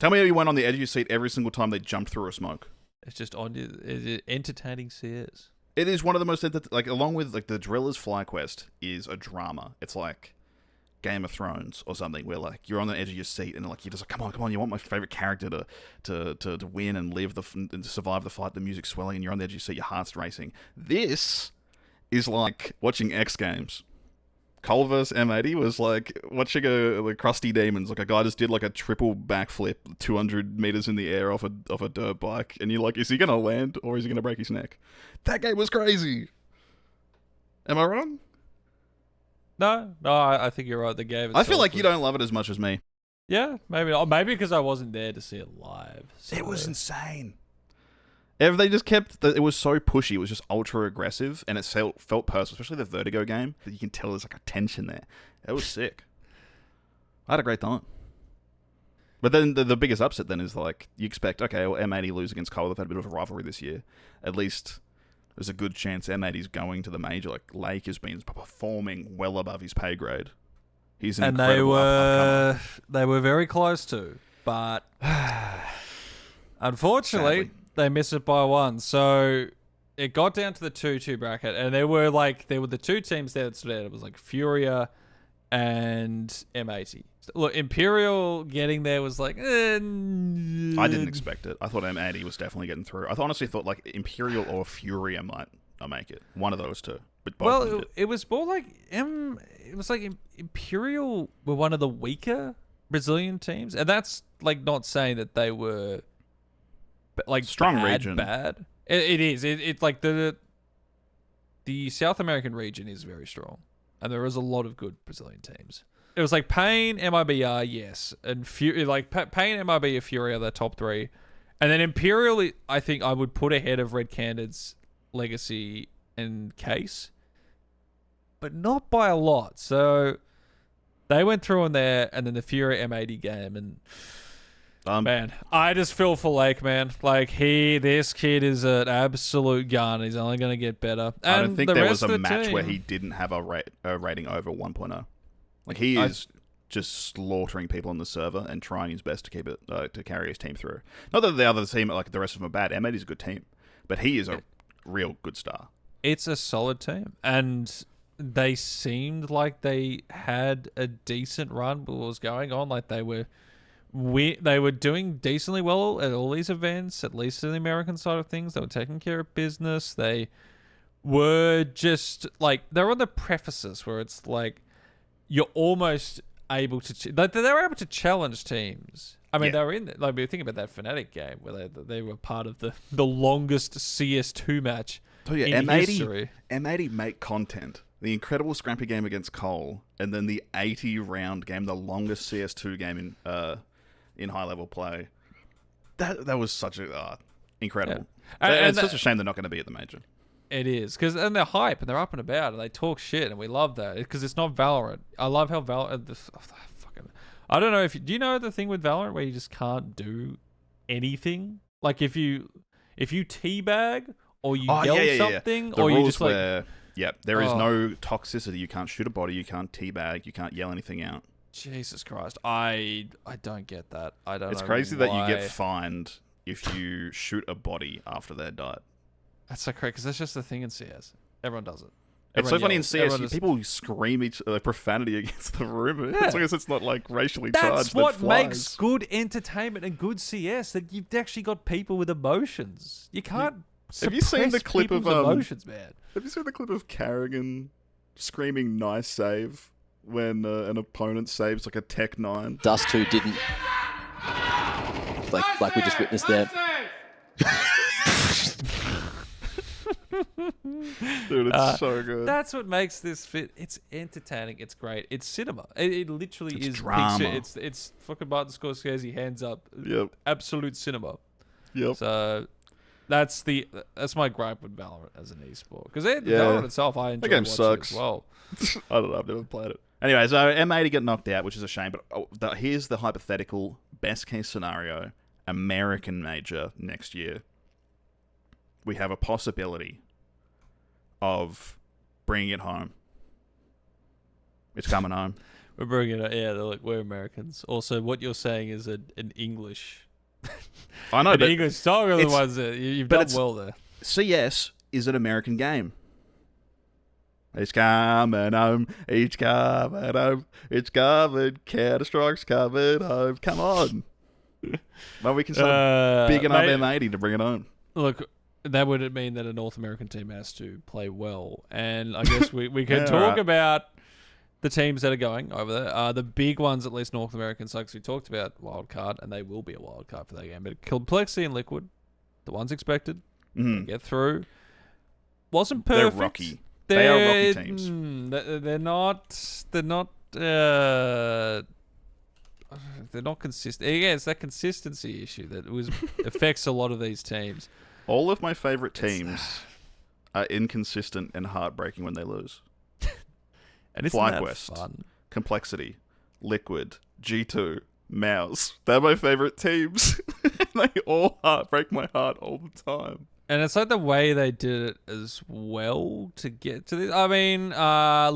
Tell me how you went on the edge of your seat every single time they jumped through a smoke. It's just entertaining CS. It is one of the most, along with like the Drillas FlyQuest is a drama. It's like Game of Thrones or something where like you're on the edge of your seat and like you're just like, come on, you want my favorite character to win and live and survive the fight. The music's swelling and you're on the edge of your seat, your heart's racing. This is like watching X Games. Cole vs M80 was like watching the Crusty Demons. Like a guy just did like a triple backflip 200 meters in the air off a dirt bike, and you're like, is he gonna land or is he gonna break his neck? That game was crazy. Am I wrong? No, I think you're right. The game. I feel like you don't love it as much as me. Yeah, maybe not. Maybe because I wasn't there to see it live. So. It was insane. If they just kept, it was so pushy. It was just ultra aggressive, and it felt personal, especially the Vertigo game. That you can tell there's like a tension there. It was sick. I had a great time. But then the biggest upset then is like you expect, okay, well M80 lose against Cole. They've had a bit of a rivalry this year. At least there's a good chance M80's going to the major. Like Lake has been performing well above his pay grade. He's an incredible upcomer. They were very close to, but unfortunately. Sadly. They missed it by 1. So it got down to the 2-2 bracket, and there were the 2 teams there that stood out. It was like Furia and M80. Look, Imperial getting there was like... I didn't expect it. I thought M80 was definitely getting through. I honestly thought like Imperial or Furia might make it. One of those two. But both of them did. It was more like Imperial were one of the weaker Brazilian teams, and that's like not saying that they were like strong region. Bad. It is. It's like the South American region is very strong, and there is a lot of good Brazilian teams. It was like Pain, MIBR, yes, and like Pain, MIB, and Fury are the top three, and then Imperial. I think I would put ahead of Red Candid's Legacy and Case, but not by a lot. So they went through in there, and then the Fury M80 game, and man, I just feel for Lake, man. Like this kid is an absolute gun. He's only going to get better. And I don't think there was a match where he didn't have a rating over 1.0. Like he is just slaughtering people on the server and trying his best to keep it to carry his team through. Not that the other team, like the rest of them, are bad. M80 is a good team, but he is a real good star. It's a solid team, and they seemed like they had a decent run. What was going on? Like they were doing decently well at all these events, at least in the American side of things. They were taking care of business. They were just like they're on the prefaces where it's like you're almost able to they were able to challenge teams. I mean, they were in like we think about that Fnatic game where they were part of the longest CS2 match in history. M80 make content. The incredible Scrappy game against Cole, and then the 80-round game, the longest CS2 game in high-level play. That was such a incredible. Yeah. And it's such a shame they're not going to be at the major. It is, and they're hype, and they're up and about, and they talk shit, and we love that, because it's not Valorant. I love how Valorant... I don't know do you know the thing with Valorant where you just can't do anything? Like, if you teabag, or you yell something, the or you rules just like... Where, there is no toxicity. You can't shoot a body, you can't teabag, you can't yell anything out. Jesus Christ. I don't get that. I don't know. It's crazy that you get fined if you shoot a body after they're died. That's so crazy, because that's just the thing in CS. Everyone does it. It's so funny in CS, people scream profanity against the room. Yeah. As long as it's not like racially charged. That's what makes good entertainment and good CS, that you've actually got people with emotions. You can't have you seen the clip of emotions, man? Have you seen the clip of Carrigan screaming "nice save" when an opponent saves like a Tech 9? Dust 2 didn't. Like we just witnessed there. Dude, it's so good. That's what makes this fit. It's entertaining. It's great. It's cinema. It literally is drama. It's fucking Martin Scorsese hands up. Yep. Absolute cinema. Yep. So that's my gripe with Valorant as an esport, because Valorant itself I enjoy watching sucks. as well. I don't know. I've never played it. Anyway, so M80 get knocked out, which is a shame. But here's the hypothetical best case scenario: American major next year. We have a possibility of bringing it home. It's coming home. We're bringing it. Yeah, they're like, we're Americans. Also, what you're saying is an English. I know, but English song are the ones that you've done well there. CS is an American game. It's coming home. It's coming home. It's coming. Counter-Strike's coming home. Come on. Well, we can start bigging up M80 to bring it home. Look, that would mean that a North American team has to play well. And I guess we could talk about the teams that are going over there. The big ones, at least North American, so we talked about Wildcard, and they will be a Wildcard for that game. But Complexity and Liquid, the ones expected, get through. Wasn't perfect. They're rocky. They are rocky teams. They're not consistent. Again, it's that consistency issue that affects a lot of these teams. All of my favorite teams are inconsistent and heartbreaking when they lose. And FlyQuest, fun? Complexity, Liquid, G2, Mouse. They're my favorite teams. They all break my heart all the time. And it's like the way they did it as well to get to this. I mean,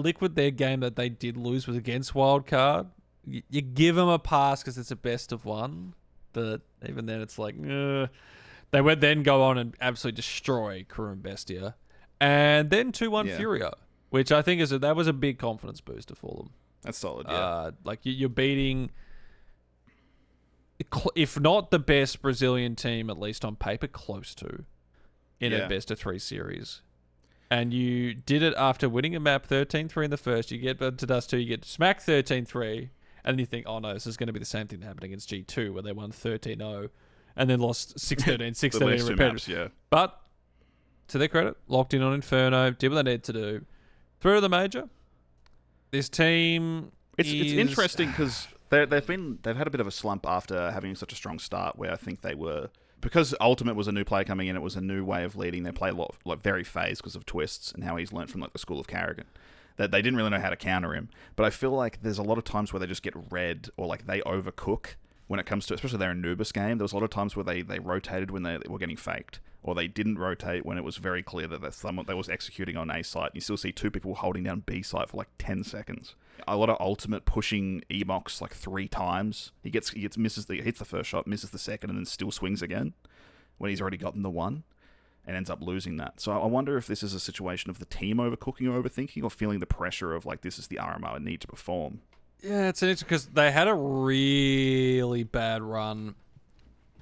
Liquid, their game that they did lose was against Wildcard. You give them a pass because it's a best of one. But even then, it's like, they would then go on and absolutely destroy Crew and Bestia. And then 2-1 Furia, which I think that was a big confidence booster for them. That's solid, yeah. Like you're beating, if not the best Brazilian team, at least on paper, close to, in a best of 3 series. And you did it after winning a map 13-3 in the first. You get to Dust 2, you get smacked 13-3, and then you think, oh no, this is going to be the same thing that happened against G2, where they won 13-0, and then lost 6-13, 6-13 in repetitive. Yeah. But, to their credit, locked in on Inferno, did what they needed to do. Through to the major. This team It's interesting because they've had a bit of a slump after having such a strong start, where I think they were, because Ultimate was a new player coming in, it was a new way of leading. They play a lot, like very phased because of Twists and how he's learnt from like the school of Carrigan. That they didn't really know how to counter him. But I feel like there's a lot of times where they just get read, or like they overcook when it comes to, especially their Anubis game. There was a lot of times where they rotated when they were getting faked, or they didn't rotate when it was very clear that someone they was executing on A site. You still see 2 people holding down B site for like 10 seconds. A lot of Ultimate pushing Emox like 3 times. He hits the first shot, misses the second, and then still swings again when he's already gotten the 1. And ends up losing that. So I wonder if this is a situation of the team overcooking or overthinking, or feeling the pressure of like, this is the RMR I need to perform. Yeah, it's interesting because they had a really bad run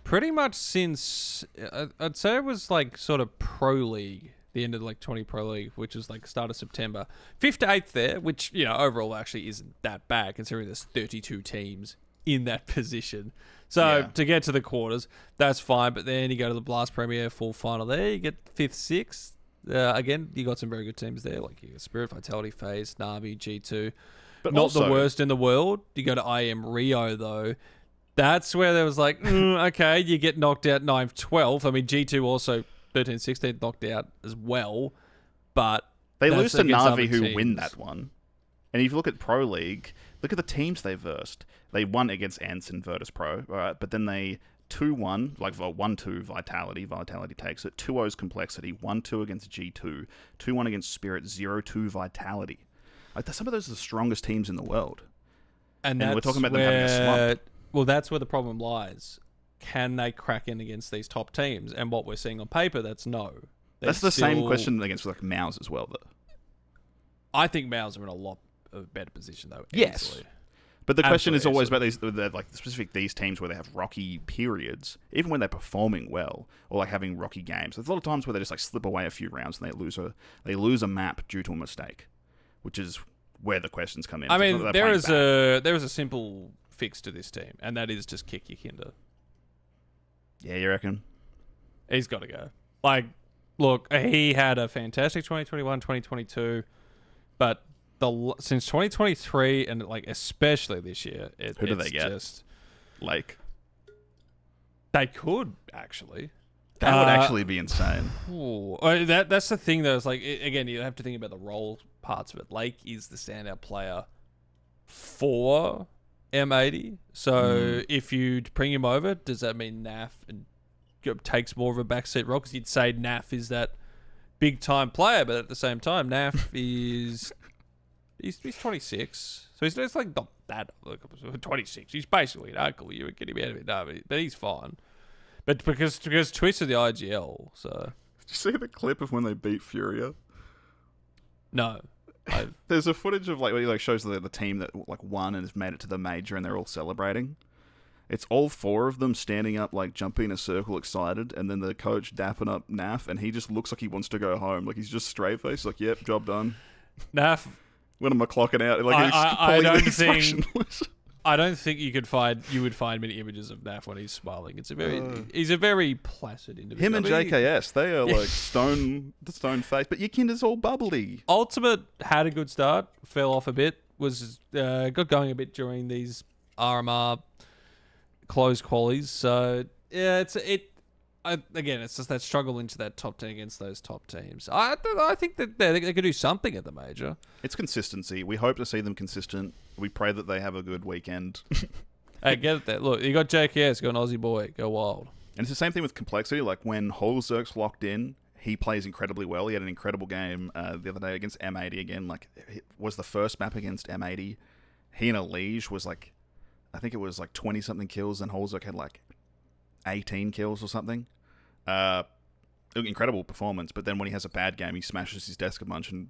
pretty much since, I'd say it was like sort of Pro League, the end of like 20 Pro League, which was like start of September. 5th to 8th there, which, you know, overall actually isn't that bad considering there's 32 teams in that position. So to get to the quarters, that's fine. But then you go to the Blast Premier full final there, you get 5th, 6th. Again, you got some very good teams there, like you got Spirit, Vitality, FaZe, Na'Vi, G2. But not also the worst in the world. You go to IEM Rio, though. That's where there was like, okay, you get knocked out 9th, 12th. I mean, G2 also 13th, 16th knocked out as well. But they lose to Na'Vi, who win that one. And if you look at Pro League, look at the teams they versed. They won against Ants and Virtus Pro, right? But then they 2-1, like 1-2 Vitality. Vitality takes it. 2-0's Complexity. 1-2 against G2. 2-1 against Spirit. 0-2 Vitality. Like, some of those are the strongest teams in the world. And we're talking about them having a slump. Well, that's where the problem lies. Can they crack in against these top teams? And what we're seeing on paper, that's no. That's the same question against like Mouse as well, though. I think Mouse are in a lot of a better position, though. Yes. Easily. But the question is always about these teams where they have rocky periods, even when they're performing well or like having rocky games. There's a lot of times where they just like slip away a few rounds and they lose a map due to a mistake, which is where the questions come in. I mean, there is a simple fix to this team, and that is just kick your Kinder. Yeah, you reckon? He's got to go. Like, look, he had a fantastic 2021, 2022, but since 2023 and like especially this year, who do they get? Just, like, they could actually. That would actually be insane. That's the thing, though. It's like, again, you have to think about the role parts of it. Lake is the standout player for M80. So if you bring him over, does that mean NAF takes more of a backseat role? Because you'd say NAF is that big time player, but at the same time, NAF is he's 26, so he's like not that 26. He's basically an uncle. You would get him out of it, no, but he's fine. But because Twist are the IGL, so. Did you see the clip of when they beat Furia? No. There's a footage of where he shows the team that won and has made it to the major, and they're all celebrating. It's all 4 of them standing up, jumping in a circle, excited, and then the coach dapping up Naf, and he just looks like he wants to go home. Like, he's just straight faced, like, yep, job done. Naf. When am I clocking out? I don't think you would find many images of Naf when he's smiling. He's a very placid individual. Him and JKS, they are stone face, but your Kinder's all bubbly. Ultimate had a good start, fell off a bit, was got going a bit during these RMR close qualies. So yeah, it's just that struggle into that top 10 against those top teams. I think that they could do something at the major. It's consistency. We hope to see them consistent. We pray that they have a good weekend. Hey, get it there. Look, you got JKS, you got an Aussie boy, go wild. And it's the same thing with Complexity. Like, when Holzerk's locked in, he plays incredibly well. He had an incredible game the other day against M80 again. Like, it was the first map against M80. He and Elige was I think it was 20-something kills, and Holzerk had 18 kills or something. Incredible performance, but then when he has a bad game, he smashes his desk a bunch and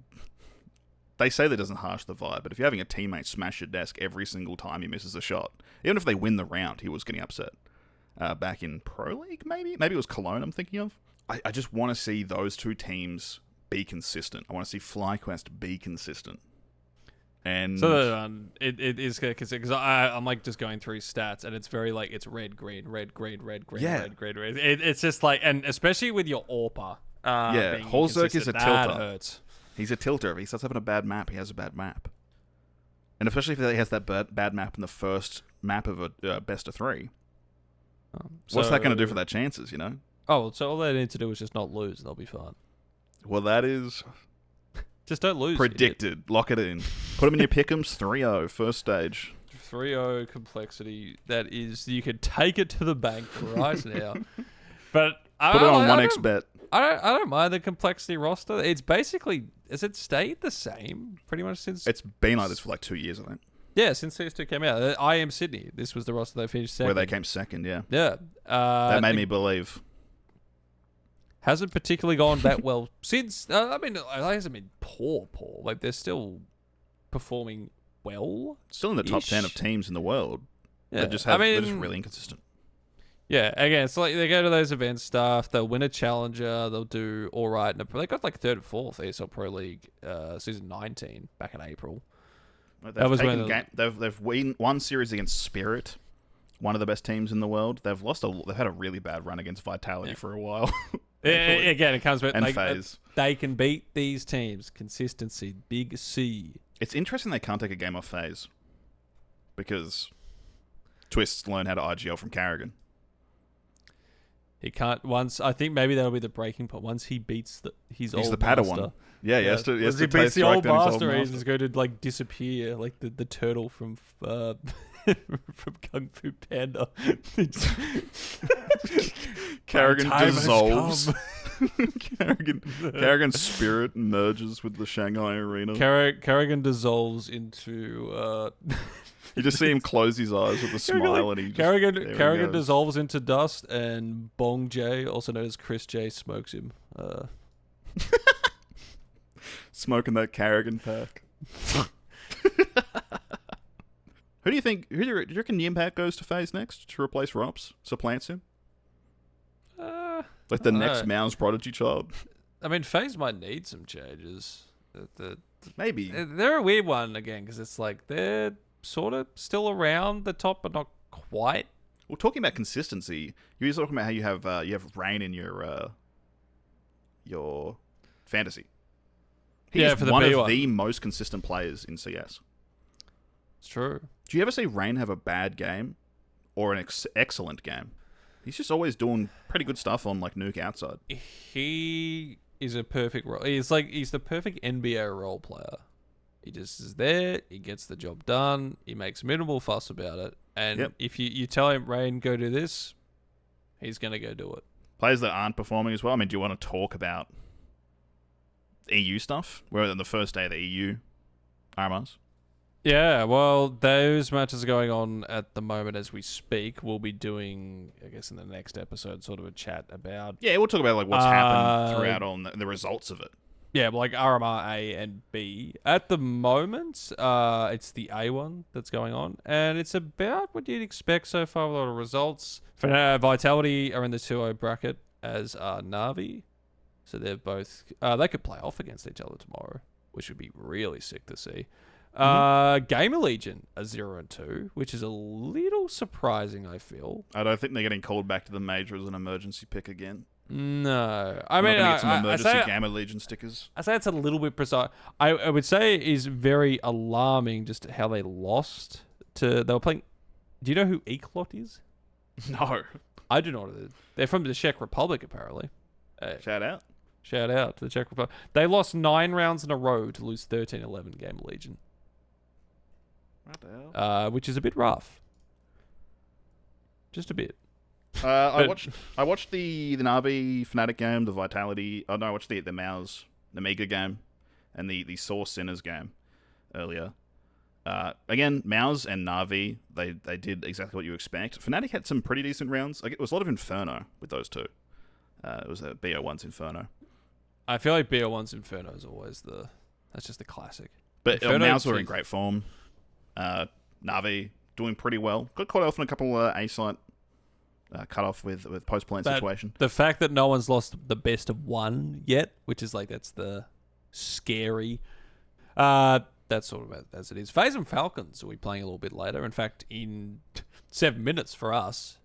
they say that doesn't harsh the vibe, but if you're having a teammate smash your desk every single time he misses a shot, even if they win the round, he was getting upset. Back in Pro League, maybe it was Cologne I'm thinking of. I just want to see those two teams be consistent. I want to see FlyQuest be consistent. And so it is because I'm like just going through stats, and it's very like it's red, green, red, green, red, green, red, green, red. It's just like, and especially with your AWPer. Holzerk is a tilter. Hurts. He's a tilter. If he starts having a bad map, he has a bad map. And especially if he has that bad map in the first map of a best of 3. What's that going to do for their chances, you know? Oh, so all they need to do is just not lose, and they'll be fine. Well, that is... Just don't lose. Predicted. Lock it in. Put them in your pick'ems. 3-0, first stage. 3-0 complexity. That is, you could take it to the bank right now. But put it on 1xbet. I don't mind the complexity roster. It's basically, has it stayed the same pretty much since? It's been like this for like 2 years, I think. Yeah, since CS2 came out. I Am Sydney. This was the roster they finished second. Where they came second, yeah. Yeah. That made me believe. Hasn't particularly gone that well since. I mean, it hasn't been poor. Like, they're still performing well. Still in the top 10 of teams in the world. Yeah. They're just really inconsistent. Yeah, again, it's like they go to those event stuff, they'll win a challenger, they'll do all right. They got like 3rd and 4th ESL Pro League season 19 back in April. They've won series against Spirit, one of the best teams in the world. They've had a really bad run against Vitality for a while. Again, it comes with and like, FaZe. They can beat these teams. Consistency, big C. It's interesting they can't take a game off FaZe because Twists learned how to IGL from Carrigan. He can't I think maybe that'll be the breaking point. Once he beats he's the master. Padawan. Yeah, he has to he beats the old master. He's just going to like disappear, like the turtle from from Kung Fu Panda. Carrigan dissolves. Carrigan's spirit merges with the Shanghai arena. Carrigan dissolves into. You just see him close his eyes with a smile, and Carrigan dissolves into dust, and Bong J, also known as Chris J, smokes him. Smoking that Carrigan pack. Who do you think? Do you reckon Yimpat goes to FaZe next to replace Rops? Supplants him? Like the next Mouse prodigy child? I mean, FaZe might need some changes. Maybe. They're a weird one, again, because it's like they're sort of still around the top, but not quite. Well, talking about consistency, you were talking about how you have Rain in your fantasy. He's one of the most consistent players in CS. It's true. Do you ever see Rain have a bad game or an excellent game? He's just always doing pretty good stuff on like Nuke outside. He is a perfect role. He's the perfect NBA role player. He just is there. He gets the job done. He makes minimal fuss about it. And if you tell him, Rain, go do this, he's going to go do it. Players that aren't performing as well. I mean, do you want to talk about EU stuff? We're on the first day of the EU RMRs. Yeah, well, those matches are going on at the moment as we speak. We'll be doing, I guess, in the next episode, sort of a chat about... Yeah, we'll talk about like what's happened throughout on the results of it. Yeah, like RMR A and B. At the moment, it's the A one that's going on, and it's about what you'd expect so far with a lot of results. For now, Vitality are in the 2-0 bracket, as are Na'Vi. So they're both... they could play off against each other tomorrow, which would be really sick to see. Gamer Legion are 0-2, which is a little surprising, I feel. I don't think they're getting called back to the major as an emergency pick again. No. I mean, get some emergency Gamer Legion stickers. I say it's a little bit precise. I would say it is very alarming just how they lost to... They were playing... Do you know who Eklot is? No. I do not. They're from the Czech Republic, apparently. Shout out. Shout out to the Czech Republic. They lost 9 rounds in a row to lose 13-11 Gamer Legion. What the hell? Which is a bit rough. Just a bit. I watched the Na'Vi Fnatic game, the Vitality. Oh no, I watched the Mouse, the Mega game, and the Source Sinners game earlier. Again, Mouse and Na'Vi, they did exactly what you expect. Fnatic had some pretty decent rounds. Like, it was a lot of Inferno with those two. It was a BO1's Inferno. I feel like BO1's Inferno is always that's just the classic. But Inferno Mouse are in too. great form. Navi doing pretty well. Got caught off in a couple A-site cut off with post-plant situation. The fact that no one's lost the best of one yet, which is like, that's the scary. That's sort of as it is. FaZe and Falcons will be playing a little bit later. In fact, in 7 minutes for us.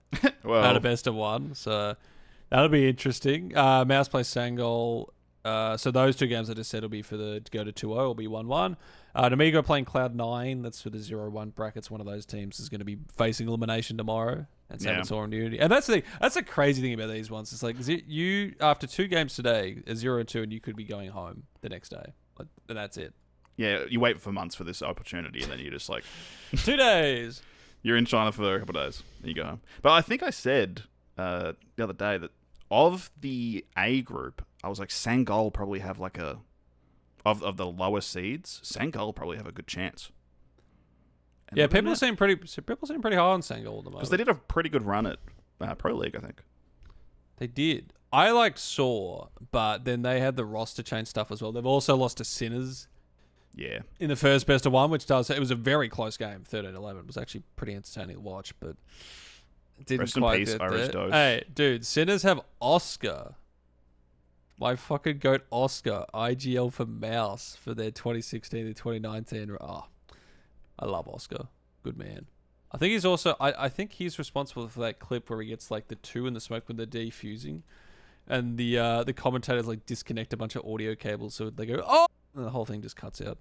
Well, At a best of one. So that'll be interesting. Mouse plays Sangol. So those two games I just said will be to go to 2-0. Will be 1-1. Namigo playing Cloud9. That's for the 0-1 brackets. One of those teams is going to be facing elimination tomorrow. And Saboteur and Unity. And that's a crazy thing about these ones. It's like, you after 2 games today, a 0-2, and you could be going home the next day. And that's it. Yeah, you wait for months for this opportunity, and then you just like 2 days. You're in China for a couple of days, and you go home. But I think I said the other day that of the A group, I was like, Sangol probably have like of the lower seeds, Sangol probably have a good chance. And Yeah, people seem pretty high on Sangol at the moment. because they did a pretty good run at Pro League, I think. They did. I liked Saw, but then they had the roster change stuff as well. They've also lost to Sinners Yeah, in the first best of one, which it was a very close game, 13-11. It was actually pretty entertaining to watch, but it didn't Rest in quite peace, get Irish there. Dose. Hey, dude, Sinners have Oscar. My fucking goat Oscar, IGL for Mouse for their 2016 to 2019. Oh, I love Oscar. Good man. I think he's also, I think he's responsible for that clip where he gets like the 2 in the smoke when they're defusing. And the commentators like disconnect a bunch of audio cables so they go, oh! And the whole thing just cuts out.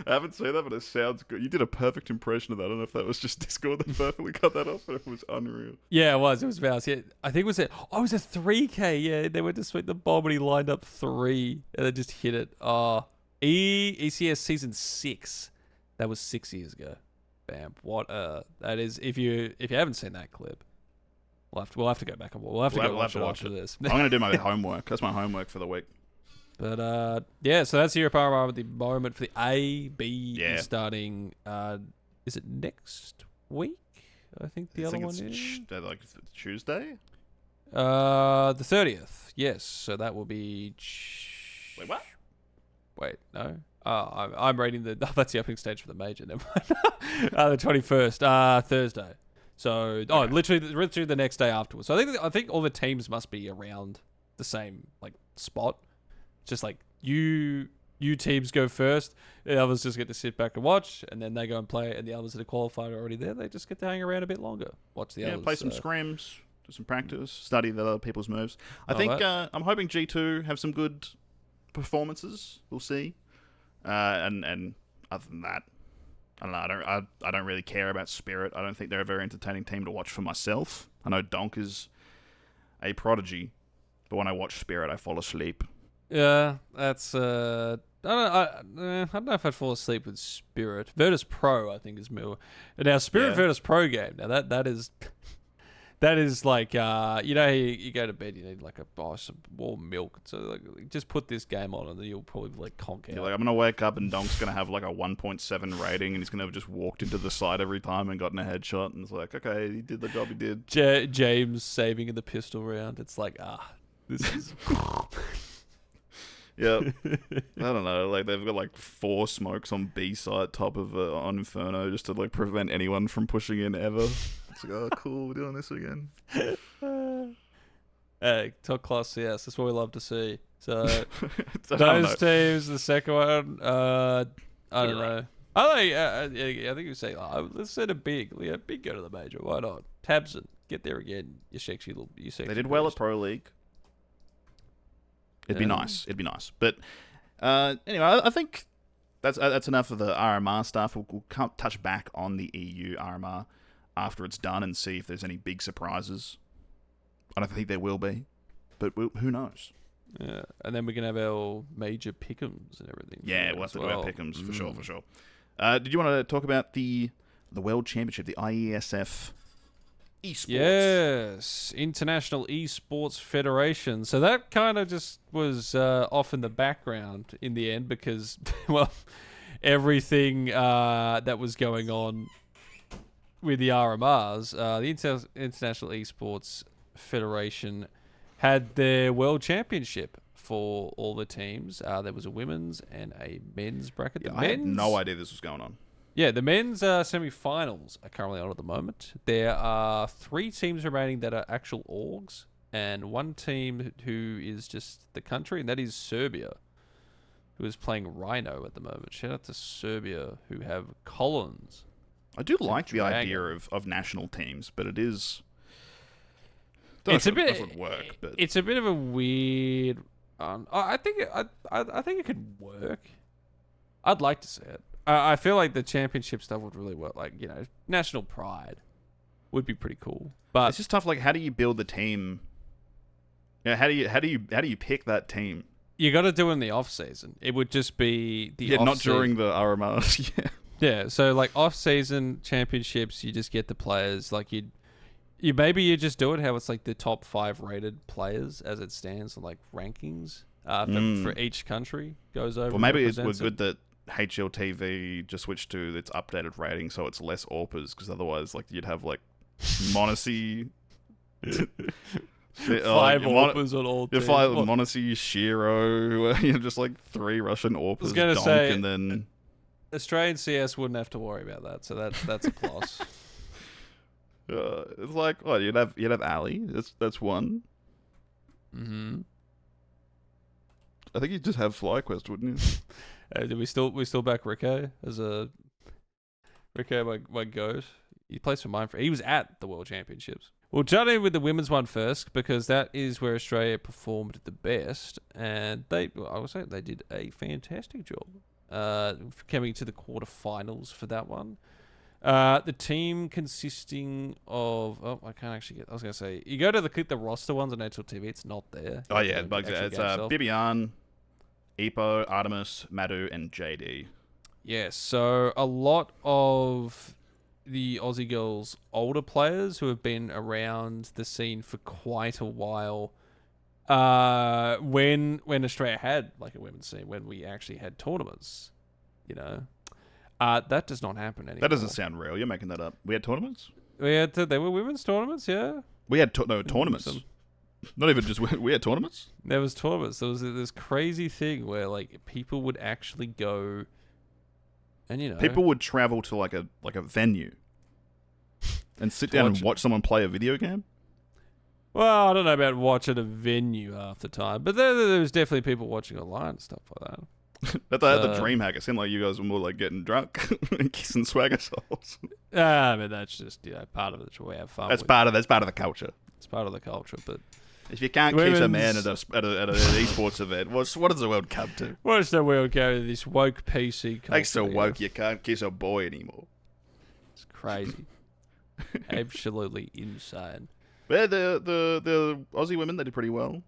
I haven't seen that, but it sounds good. You did a perfect impression of that. I don't know if that was just Discord that perfectly cut that off, but it was unreal. Yeah, it was. It was Mouse. Yeah, I think it was it was a 3K. Yeah, they went to swing the bomb and he lined up 3 and they just hit it. ECS season 6. That was 6 years ago. Bam. What that is. If you haven't seen that clip, we'll have to go back and we'll have to watch it after this. I'm going to do my homework. That's my homework for the week. But yeah, so that's Europe RMR at the moment for the A. B is Yeah. starting. Is it next week? I think the other one is like Tuesday. the 30th. Yes, so that will be. Wait, what? Wait, no. I'm reading the. Oh, that's the opening stage for the major. Never mind. The 21st, Thursday. So, literally the next day afterwards. So I think all the teams must be around the same like spot. Just like you teams go first, the others just get to sit back and watch, and then they go and play, and the others that are qualified are already there. They just get to hang around a bit longer, watch the others. Play some scrims, do some practice, study the other people's moves. I think I'm hoping G2 have some good performances. We'll see. And other than that, I don't know. I don't really care about Spirit. I don't think they're a very entertaining team to watch for myself. I know Donk is a prodigy, but when I watch Spirit, I fall asleep. Yeah, that's I don't know if I'd fall asleep with Spirit. Virtus Pro, I think, is more. Now Spirit Virtus Pro game. Now that is like you go to bed, you need like some warm milk. So like, just put this game on, and then you'll probably like conk out. You're like, I'm gonna wake up and Donk's gonna have like a 1.7 rating, and he's gonna have just walked into the side every time and gotten a headshot, and it's like, okay, he did the job he did. James saving in the pistol round. It's like this is. Yeah, I don't know. Like they've got like 4 smokes on B site, top of on Inferno, just to like prevent anyone from pushing in ever. It's like, oh, cool, we're doing this again. Hey, top class CS. That's what we love to see. So I those teams. The second one, I don't know. I think you say, let's set a big. Big go to the major. Why not? Tabson, get there again. You sexy little. They did well at Pro League. It'd be nice. But anyway, I think that's enough of the RMR stuff. We'll touch back on the EU RMR after it's done and see if there's any big surprises. I don't think there will be, but who knows? Yeah, and then we can have our major pick'ems and everything. Yeah, we'll have to do our pick'ems for sure. Did you want to talk about the World Championship, the IESF Esports? Yes, International Esports Federation. So that kind of just was off in the background in the end because, well, everything that was going on with the RMRs, the International Esports Federation had their World Championship for all the teams. There was a women's and a men's bracket. Yeah, I had no idea this was going on. Yeah, the men's semi-finals are currently on at the moment. There are 3 teams remaining that are actual orgs, and 1 team who is just the country, and that is Serbia, who is playing Rhino at the moment. Shout out to Serbia, who have Collins. I do like the idea of national teams, but it is... It's a bit. It doesn't work, but it's a bit of a weird. I think it could work. I'd like to see it. I feel like the championship stuff would really work. Like, national pride would be pretty cool. But it's just tough. Like, how do you build the team? How do you pick that team? You got to do it in the off season. It would just be the off not season. during the RMRs. Yeah. So like off season championships, you just get the players. Like you just do it how it's like the top 5 rated players as it stands, like rankings for each country goes over. Well, maybe it was good that HLTV just switched to its updated rating, so it's less AUSSIES, because otherwise, like, you'd have like Monacy, 5 AUSSIES on all teams. 5 Monacy, Shiro, just like 3 Russian AUSSIES. I was gonna say, and then Australian CS wouldn't have to worry about that, so that's a plus. It's like, oh, you'd have Ali. That's one. Mm-hmm. I think you'd just have FlyQuest, wouldn't you? Do we still back Rico as a Rico my goat? He plays for Mindfree. He was at the World Championships. We'll jump in with the women's one first, because that is where Australia performed the best, and I would say they did a fantastic job. Coming to the quarterfinals for that one. The team consisting of... Oh, I can't actually get... I was going to say... You go to click the roster ones on HLTV, it's not there. Oh, yeah. It's Bibian, Epo, Artemis, Madu, and JD. Yeah, so a lot of the Aussie girls' older players who have been around the scene for quite a while, when Australia had like a women's scene, when we actually had tournaments, that does not happen anymore. That doesn't sound real. You're making that up. We had tournaments? There were women's tournaments, yeah. We had tournaments. Not even just... We had tournaments? There was tournaments. There was this crazy thing where like people would actually go and, People would travel to like a venue and sit down and watch someone play a video game? Well, I don't know about watching a venue half the time, but there was definitely people watching online and stuff like that. At the DreamHack, it seemed like you guys were more like getting drunk and kissing swagger souls. I mean, that's just part of the way we have fun. That's part of the culture. It's part of the culture, but if you can't kiss a man at an esports event, what does the world come to? What is the world go to? This woke PC culture. They so woke you can't kiss a boy anymore. It's crazy, absolutely insane. But the Aussie women, they did pretty well.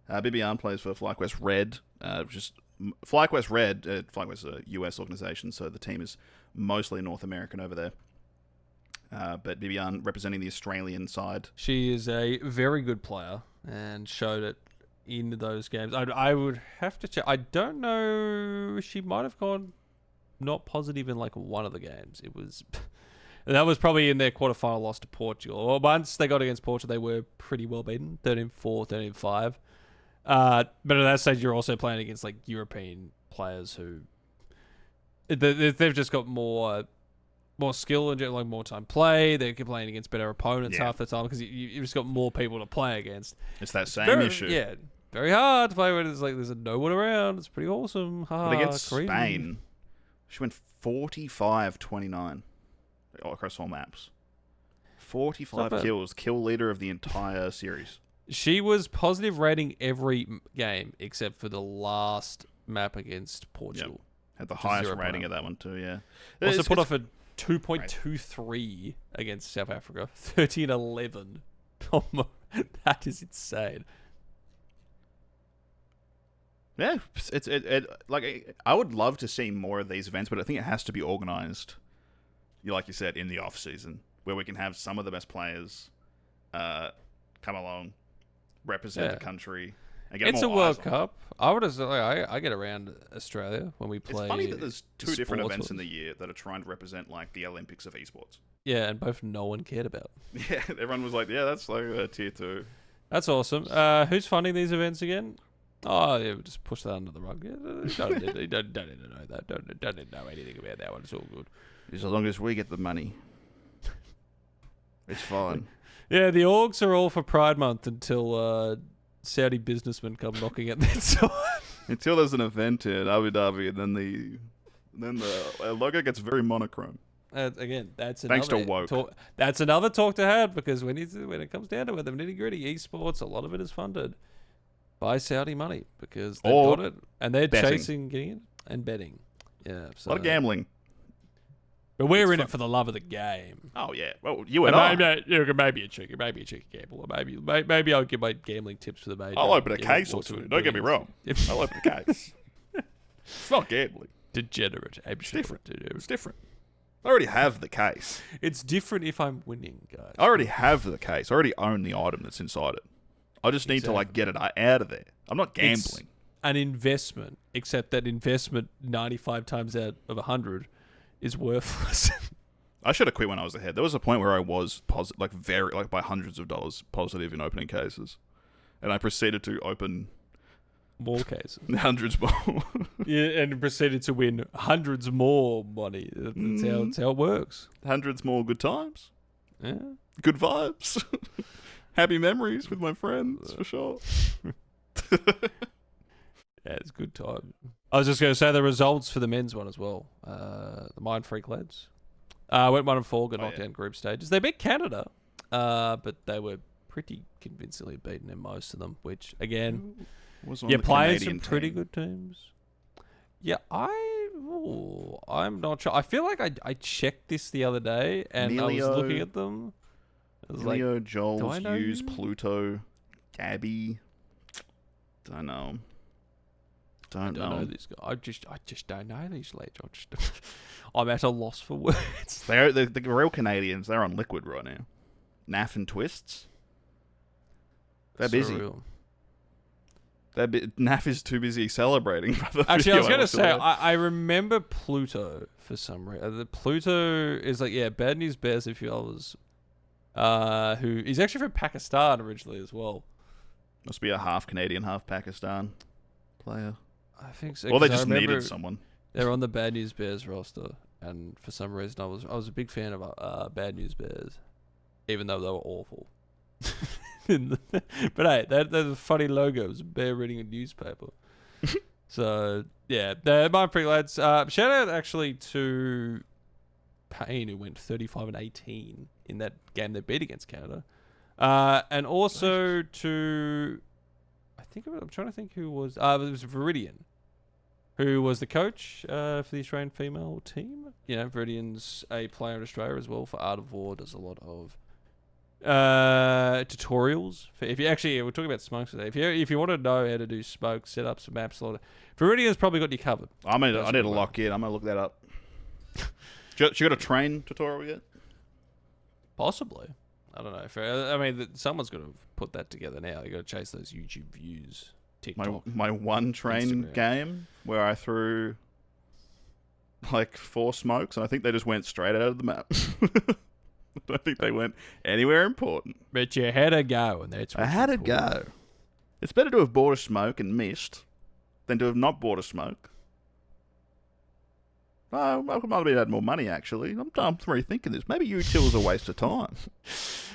Bibian plays for FlyQuest Red, FlyQuest Red. FlyQuest is a US organization, so the team is mostly North American over there. But Bibian representing the Australian side. She is a very good player and showed it in those games. I would have to check. I don't know. She might have gone not positive in like one of the games. It was... That was probably in their quarterfinal loss to Portugal. Well, once they got against Portugal, they were pretty well beaten. 13-4, 13-5. But at that stage, you're also playing against like European players who they've just got more skill and like more time play. They're playing against better opponents half the time because you've just got more people to play against. It's that same issue. Yeah, very hard to play when it's like there's no one around. It's pretty awesome. But against Spain, she went 45-29 across all maps. 45 kills, kill leader of the entire series. She was positive rating every game except for the last map against Portugal. Yep. Had the highest rating of that one too, yeah. Also put off a 2.23 against South Africa. 13-11. That is insane. Yeah, it like I would love to see more of these events, but I think it has to be organised, like you said, in the off season, where we can have some of the best players come along, represent the country, and get it's more a World eyes Cup. I would have. I get around Australia when we play. It's funny that there's two different events in the year that are trying to represent like the Olympics of esports. Yeah, and both no one cared about. Yeah, everyone was like, "Yeah, that's like a tier 2." That's awesome. Who's funding these events again? Oh, yeah, we'll just push that under the rug. Yeah, don't need to know that. Don't need to know anything about that one. It's all good. As long as we get the money, it's fine. Yeah, the orgs are all for Pride Month until Saudi businessmen come knocking at their door. Until there's an event in Abu Dhabi, and then the logo gets very monochrome. Again, that's Thanks another to woke. That's another talk to have, because when it comes down to it, the nitty gritty esports, a lot of it is funded by Saudi money because they've got it and they're chasing getting it and betting. Yeah, so. A lot of gambling. But we're in it for the love of the game. Oh yeah, well you and I. Maybe a cheeky gambler. Maybe I'll give my gambling tips for the major. I'll open a case or two. Don't get me wrong. I'll open a case. It's not gambling. Degenerate. It's different. It's different. I already have the case. It's different if I'm winning, guys. I already have the case. I already own the item that's inside it. I just need to get it out of there. I'm not gambling. It's an investment, except that investment 95 times out of 100 is worthless. I should have quit when I was ahead. There was a point where I was positive, by hundreds of dollars positive in opening cases, and I proceeded to open more cases, hundreds more. Yeah, and proceeded to win hundreds more money. That's how it works. Hundreds more good times. Yeah, good vibes. Happy memories with my friends, for sure. Yeah, it's a good time. I was just going to say the results for the men's one as well. The Mind Freak lads went 1-4, got knocked down group stages. They beat Canada, but they were pretty convincingly beaten in most of them, which, again, playing some pretty good teams. Yeah, I'm not sure. I feel like I checked this the other day, and I was looking at them. Leo, Joel's, Hughes, Pluto, Gabby. Don't know. I don't know this guy. I just don't know these lads. I'm at a loss for words. They're the real Canadians. They're on liquid right now. Naff and Twists. They're busy. Naff is too busy celebrating. Actually, I was going to say, I remember Pluto for some reason. The Pluto is Bad News Bears, a few others. Who is actually from Pakistan originally as well. Must be a half Canadian, half Pakistan player. I think so. Or they just needed someone. They're on the Bad News Bears roster, and for some reason I was a big fan of Bad News Bears, even though they were awful. But hey, that's a funny logo. It was a bear reading a newspaper. So yeah, they're my pretty lads. Shout out actually to Payne, who went 35-18 in that game they beat against Canada, and also to I'm trying to think who was. It was Viridian, who was the coach for the Australian female team. You know, Viridian's a player in Australia as well for Art of War. Does a lot of tutorials. We're talking about smokes today. If you want to know how to do smoke setups, maps, a lot of Viridian's probably got you covered. I need to lock in. I'm gonna look that up. She got a train tutorial yet? Possibly. I don't know. Someone's got to put that together now. You got to chase those YouTube views. TikTok. My one train game where I threw 4 smokes, and I think they just went straight out of the map. I don't think they went anywhere important. But you had a go, and that's what I had a go. It's better to have bought a smoke and missed than to have not bought a smoke. I might have had more money, actually. I'm rethinking this. Maybe U2 was a waste of time.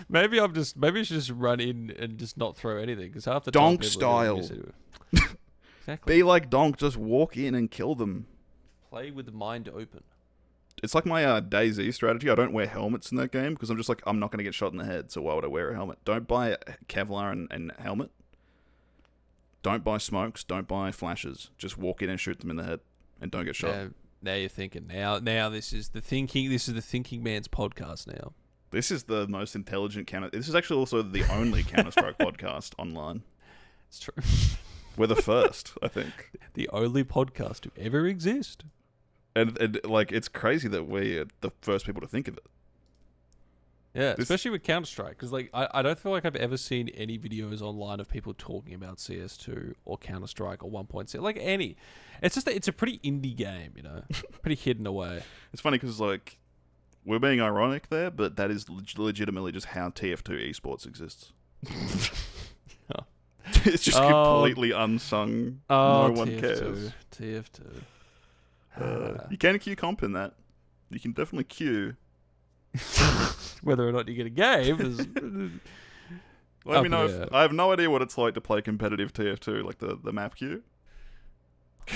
Maybe I should just run in and just not throw anything, because half the Donk time style. Exactly. Be like Donk, just walk in and kill them. Play with the mind open. It's like my DayZ strategy. I don't wear helmets in that game because I'm just I'm not going to get shot in the head, so why would I wear a helmet? Don't buy Kevlar and helmet. Don't buy smokes. Don't buy flashes. Just walk in and shoot them in the head and don't get shot. Now you're thinking. Now this is the thinking. This is the thinking man's podcast. Now this is the most intelligent counter. This is actually also the only Counter-Strike podcast online. It's true. We're the first, I think. The only podcast to ever exist. And it's crazy that we're the first people to think of it. Yeah, especially with Counter-Strike, because I don't feel like I've ever seen any videos online of people talking about CS2 or Counter-Strike or 1.6, like any. It's just it's a pretty indie game, you know, pretty hidden away. It's funny because we're being ironic there, but that is legitimately just how TF2 Esports exists. It's just completely unsung. No one TF2, cares. TF2. You can queue comp in that. You can definitely queue. Whether or not you get a game is... Let me know. I have no idea what it's like to play competitive TF2, like the map queue.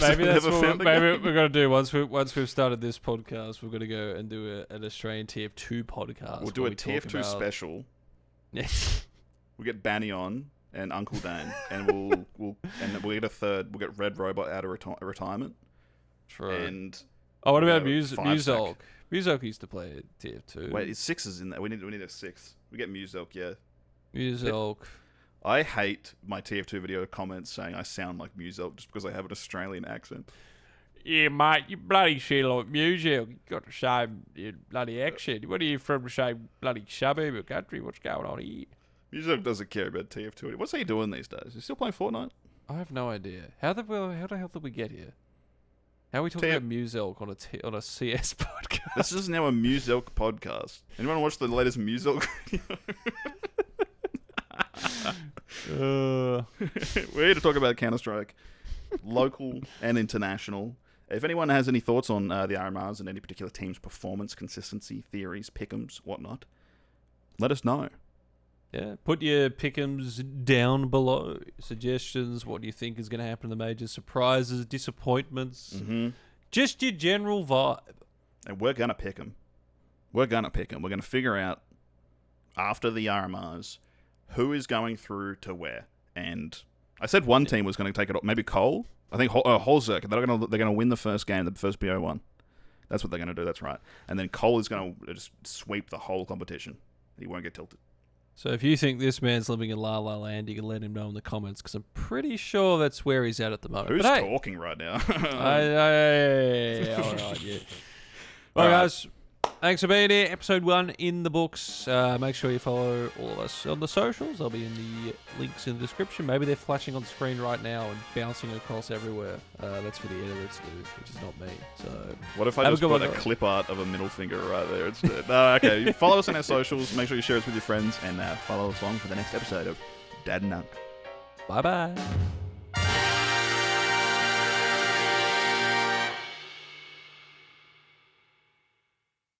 Maybe that's what we're going to do once we've started this podcast. We're going to go and do an Australian TF2 podcast. We'll do a TF2 special. We'll get Banny on and Uncle Dan, and we'll get a third. We'll get Red Robot out of retirement. True. And what about Muselk? Muselk used to play at TF2. Wait, is sixes in there? We need a sixth. We get Muselk, yeah. Muselk. I hate my TF2 video comments saying I sound like Muselk just because I have an Australian accent. Yeah, mate, you bloody shit like Muselk. You got to show your bloody accent. What are you from? The same bloody suburb or country? What's going on here? Muselk doesn't care about TF2. What's he doing these days? Is he still playing Fortnite? I have no idea. How the hell did we get here? How are we talking about Muselk on a CS podcast? This is now a Muselk podcast. Anyone watch the latest Muselk video? We're here to talk about Counter-Strike, local and international. If anyone has any thoughts on the RMRs and any particular team's performance, consistency, theories, pick'ems, whatnot, let us know. Yeah, put your pick'ems down below. Suggestions, what do you think is going to happen in the majors, surprises, disappointments, just your general vibe. And we're going to pick them. We're going to figure out, after the RMRs, who is going through to where. And I said one team was going to take it off. Maybe Cole? I think Holzerk. They're going to win the first game, the first BO1. That's what they're going to do. That's right. And then Cole is going to just sweep the whole competition. He won't get tilted. So if you think this man's living in La La Land, you can let him know in the comments, because I'm pretty sure that's where he's at the moment. Who's talking right now? All right, yeah. All right, guys. Thanks for being here. Episode 1 in the books. Make sure you follow all of us on the socials. They'll be in the links in the description. Maybe they're flashing on screen right now and bouncing across everywhere. That's for the editor to do, which is not me. So what if I just put a clip art of a middle finger right there instead? No, okay. Follow us on our socials. Make sure you share us with your friends, and follow us along for the next episode of Dad and Nunk. Bye-bye.